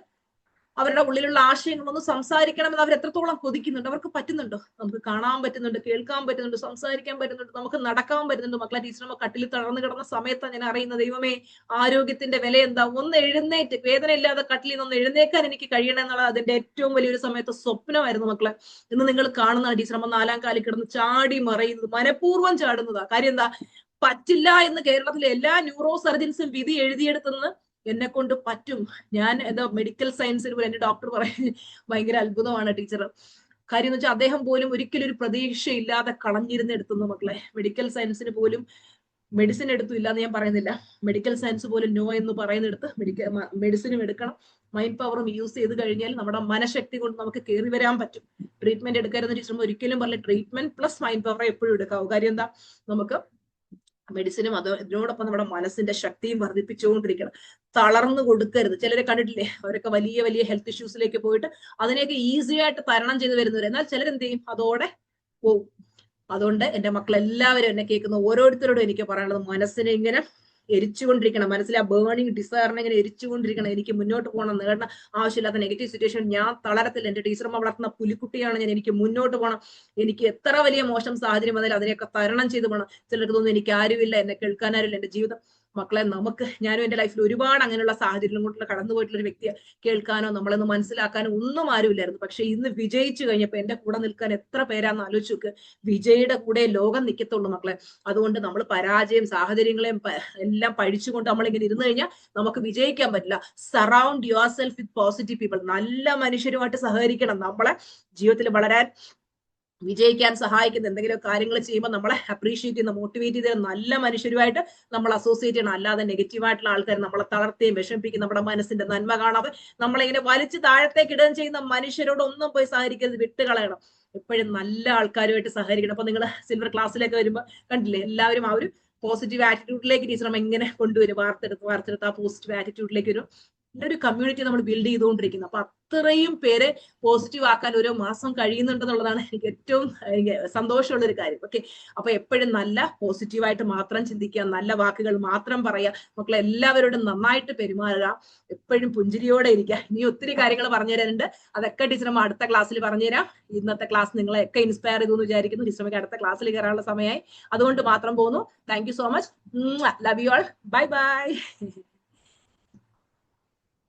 Speaker 1: അവരുടെ ഉള്ളിലുള്ള ആശയങ്ങളൊന്ന് സംസാരിക്കണമെന്ന് അവർ എത്രത്തോളം കൊതിക്കുന്നുണ്ട്. അവർക്ക് പറ്റുന്നുണ്ടോ? നമുക്ക് കാണാൻ പറ്റുന്നുണ്ട്, കേൾക്കാൻ പറ്റുന്നുണ്ട്, സംസാരിക്കാൻ പറ്റുന്നുണ്ട്, നമുക്ക് നടക്കാൻ പറ്റുന്നുണ്ട്. മക്കളെ ടീച്ചറമ്മ കട്ടിൽ തളർന്നു കിടന്ന സമയത്താണ് ഞാൻ അറിയുന്നത്, ദൈവമേ ആരോഗ്യത്തിന്റെ വില എന്താ. ഒന്ന് എഴുന്നേറ്റ്, വേദന ഇല്ലാതെ കട്ടിലിൽ നിന്ന് ഒന്ന് എഴുന്നേക്കാൻ എനിക്ക് കഴിയണം എന്നുള്ള അതിന്റെ ഏറ്റവും വലിയൊരു സമയത്ത് സ്വപ്നമായിരുന്നു മക്കളെ. ഇന്ന് നിങ്ങൾ കാണുന്ന ടീച്ചറമ്മ 4-ാം കാലിൽ കിടന്ന് ചാടി മറയുന്നത്, മനഃപൂർവ്വം ചാടുന്നതാ. കാര്യം എന്താ? പറ്റില്ല എന്ന് കേരളത്തിലെ എല്ലാ ന്യൂറോ സർജൻസും വിധി എഴുതിയെടുത്തെന്ന് എന്നെ കൊണ്ട് പറ്റും. ഞാൻ എന്താ മെഡിക്കൽ സയൻസിൽ പോലും എന്റെ ഡോക്ടർ പറയും ഭയങ്കര അത്ഭുതമാണ് ടീച്ചർ. കാര്യം എന്ന് വെച്ചാൽ അദ്ദേഹം പോലും ഒരിക്കലും ഒരു പ്രതീക്ഷയില്ലാതെ കളഞ്ഞിരുന്ന് എടുത്തുന്നു മക്കളെ. മെഡിക്കൽ സയൻസിന് പോലും മെഡിസിൻ എടുത്തു ഇല്ലാന്ന് ഞാൻ പറയുന്നില്ല, മെഡിക്കൽ സയൻസ് പോലും നോ എന്ന് പറയുന്നിടത്ത് മെഡിസിനും എടുക്കണം. മൈൻഡ് പവറും യൂസ് ചെയ്ത് കഴിഞ്ഞാൽ നമ്മുടെ മനഃശക്തി കൊണ്ട് നമുക്ക് കയറി വരാൻ പറ്റും. ട്രീറ്റ്മെന്റ് എടുക്കരുതെന്ന് ടീച്ചർ ഒരിക്കലും പറഞ്ഞില്ല. ട്രീറ്റ്മെന്റ് പ്ലസ് മൈൻഡ് പവർ എപ്പോഴും എടുക്കാവൂ. കാര്യം എന്താ? നമുക്ക് മെഡിസിനും അതിനോടൊപ്പം നമ്മുടെ മനസ്സിന്റെ ശക്തിയും വർദ്ധിപ്പിച്ചുകൊണ്ടിരിക്കണം. തളർന്നു കൊടുക്കരുത്. ചിലരെ കണ്ടിട്ടില്ലേ, അവരൊക്കെ വലിയ വലിയ ഹെൽത്ത് ഇഷ്യൂസിലേക്ക് പോയിട്ട് അതിനെയൊക്കെ ഈസി ആയിട്ട് തരണം ചെയ്ത് വരുന്നവർ. എന്നാൽ ചിലരെന്ത് ചെയ്യും? അതോടെ പോവും. അതുകൊണ്ട് എന്റെ മക്കളെല്ലാവരും എന്നെ കേൾക്കുന്ന ഓരോരുത്തരോടും എനിക്ക് പറയാനുള്ളത്, മനസ്സിനെ ഇങ്ങനെ എരിച്ചുകൊണ്ടിരിക്കണം. മനസ്സിൽ ആ ബേണിംഗ് ഡിസയറിനെ ഇങ്ങനെ എരിച്ചുകൊണ്ടിരിക്കണം. എനിക്ക് മുന്നോട്ട് പോകണം, നേടണം. ആവശ്യമില്ലാത്ത നെഗറ്റീവ് സിറ്റുവേഷൻ ഞാൻ തളരത്തില്ല. എന്റെ ടീച്ചർമ്മ വളർത്തുന്ന പുലിക്കുട്ടിയാണ് ഞാൻ. എനിക്ക് മുന്നോട്ട് പോകണം. എനിക്ക് എത്ര വലിയ മോശം സാഹചര്യം വന്നാലും അതിനെയൊക്കെ തരണം ചെയ്ത് പോകണം. ചിലർക്ക് തോന്നുന്നു എനിക്ക് ആരുമില്ല, എന്നെ കേൾക്കാനാരുമില്ല, എന്റെ ജീവിതം. മക്കളെ, നമുക്ക്, ഞാനും എന്റെ ലൈഫിൽ ഒരുപാട് അങ്ങനെയുള്ള സാഹചര്യം കൊണ്ടുള്ള കടന്നു പോയിട്ടുള്ള ഒരു വ്യക്തിയെ, കേൾക്കാനോ നമ്മളൊന്ന് മനസ്സിലാക്കാനോ ഒന്നും ആരുമില്ലായിരുന്നു. പക്ഷെ ഇന്ന് വിജയിച്ചു കഴിഞ്ഞപ്പോ എന്റെ കൂടെ നിൽക്കാൻ എത്ര പേരാന്ന് ആലോചിച്ച് നോക്ക്. വിജയുടെ കൂടെ ലോകം നിൽക്കത്തുള്ളൂ മക്കളെ. അതുകൊണ്ട് നമ്മൾ പരാജയം സാഹചര്യങ്ങളെയും എല്ലാം പഴിച്ചുകൊണ്ട് നമ്മളിങ്ങനെ ഇരുന്ന് കഴിഞ്ഞാൽ നമുക്ക് വിജയിക്കാൻ പറ്റില്ല. Surround your self with positive people. നല്ല മനുഷ്യരുമായിട്ട് സഹകരിക്കണം. നമ്മളെ ജീവിതത്തിൽ വളരാൻ, വിജയിക്കാൻ സഹായിക്കുന്ന എന്തെങ്കിലും കാര്യങ്ങൾ ചെയ്യുമ്പോൾ നമ്മളെ അപ്രീഷിയേറ്റ് ചെയ്യുന്ന, മോട്ടിവേറ്റ് ചെയ്ത നല്ല മനുഷ്യരുമായിട്ട് നമ്മൾ അസോസിയേറ്റ് ചെയ്യണം. അല്ലാതെ നെഗറ്റീവായിട്ടുള്ള ആൾക്കാർ നമ്മളെ തളർത്തുകയും വിഷമിപ്പിക്കും, നമ്മുടെ മനസ്സിന്റെ നന്മ കാണാതെ നമ്മളിങ്ങനെ വലിച്ചു താഴത്തേക്ക് ഇടുകയും ചെയ്യുന്ന മനുഷ്യരോട് ഒന്നും പോയി സഹകരിക്കരുത്, വിട്ടുകളയണം. എപ്പോഴും നല്ല ആൾക്കാരുമായിട്ട് സഹകരിക്കണം. അപ്പൊ നിങ്ങൾ സിൽവർ ക്ലാസ്സിലേക്ക് വരുമ്പോൾ കണ്ടില്ലേ, എല്ലാവരും ആ ഒരു പോസിറ്റീവ് ആറ്റിറ്റ്യൂഡിലേക്ക് ടീച്ചർ എങ്ങനെ കൊണ്ടുവരും, വാർത്തെടുത്ത് ആ പോസിറ്റീവ് ആറ്റിറ്റ്യൂഡിലേക്ക് ഒരു കമ്മ്യൂണിറ്റി നമ്മൾ ബിൽഡ് ചെയ്തുകൊണ്ടിരിക്കുന്നത്. അപ്പൊ അത്രയും പേരെ പോസിറ്റീവ് ആക്കാൻ ഓരോ മാസം കഴിയുന്നുണ്ടെന്നുള്ളതാണ് എനിക്ക് ഏറ്റവും സന്തോഷമുള്ള ഒരു കാര്യം. ഓക്കെ, അപ്പൊ എപ്പോഴും നല്ല പോസിറ്റീവായിട്ട് മാത്രം ചിന്തിക്കുക, നല്ല വാക്കുകൾ മാത്രം പറയുക, മക്കളെ എല്ലാവരോടും നന്നായിട്ട് പെരുമാറുക, എപ്പോഴും പുഞ്ചിരിയോടെ ഇരിക്കുക. ഇനി ഒത്തിരി കാര്യങ്ങൾ പറഞ്ഞു തരാനുണ്ട്, അതൊക്കെ ടീച്ചറമ്മ അടുത്ത ക്ലാസ്സിൽ പറഞ്ഞുതരാം. ഇന്നത്തെ ക്ലാസ് നിങ്ങളെയൊക്കെ ഇൻസ്പയർ ചെയ്തു എന്ന് വിചാരിക്കുന്നു. ടീച്ചറമ്മയ്ക്ക് അടുത്ത ക്ലാസ്സിൽ കയറാനുള്ള സമയമായി, അതുകൊണ്ട് മാത്രം പോകുന്നു. Thank you so much. Love you all. Bye bye.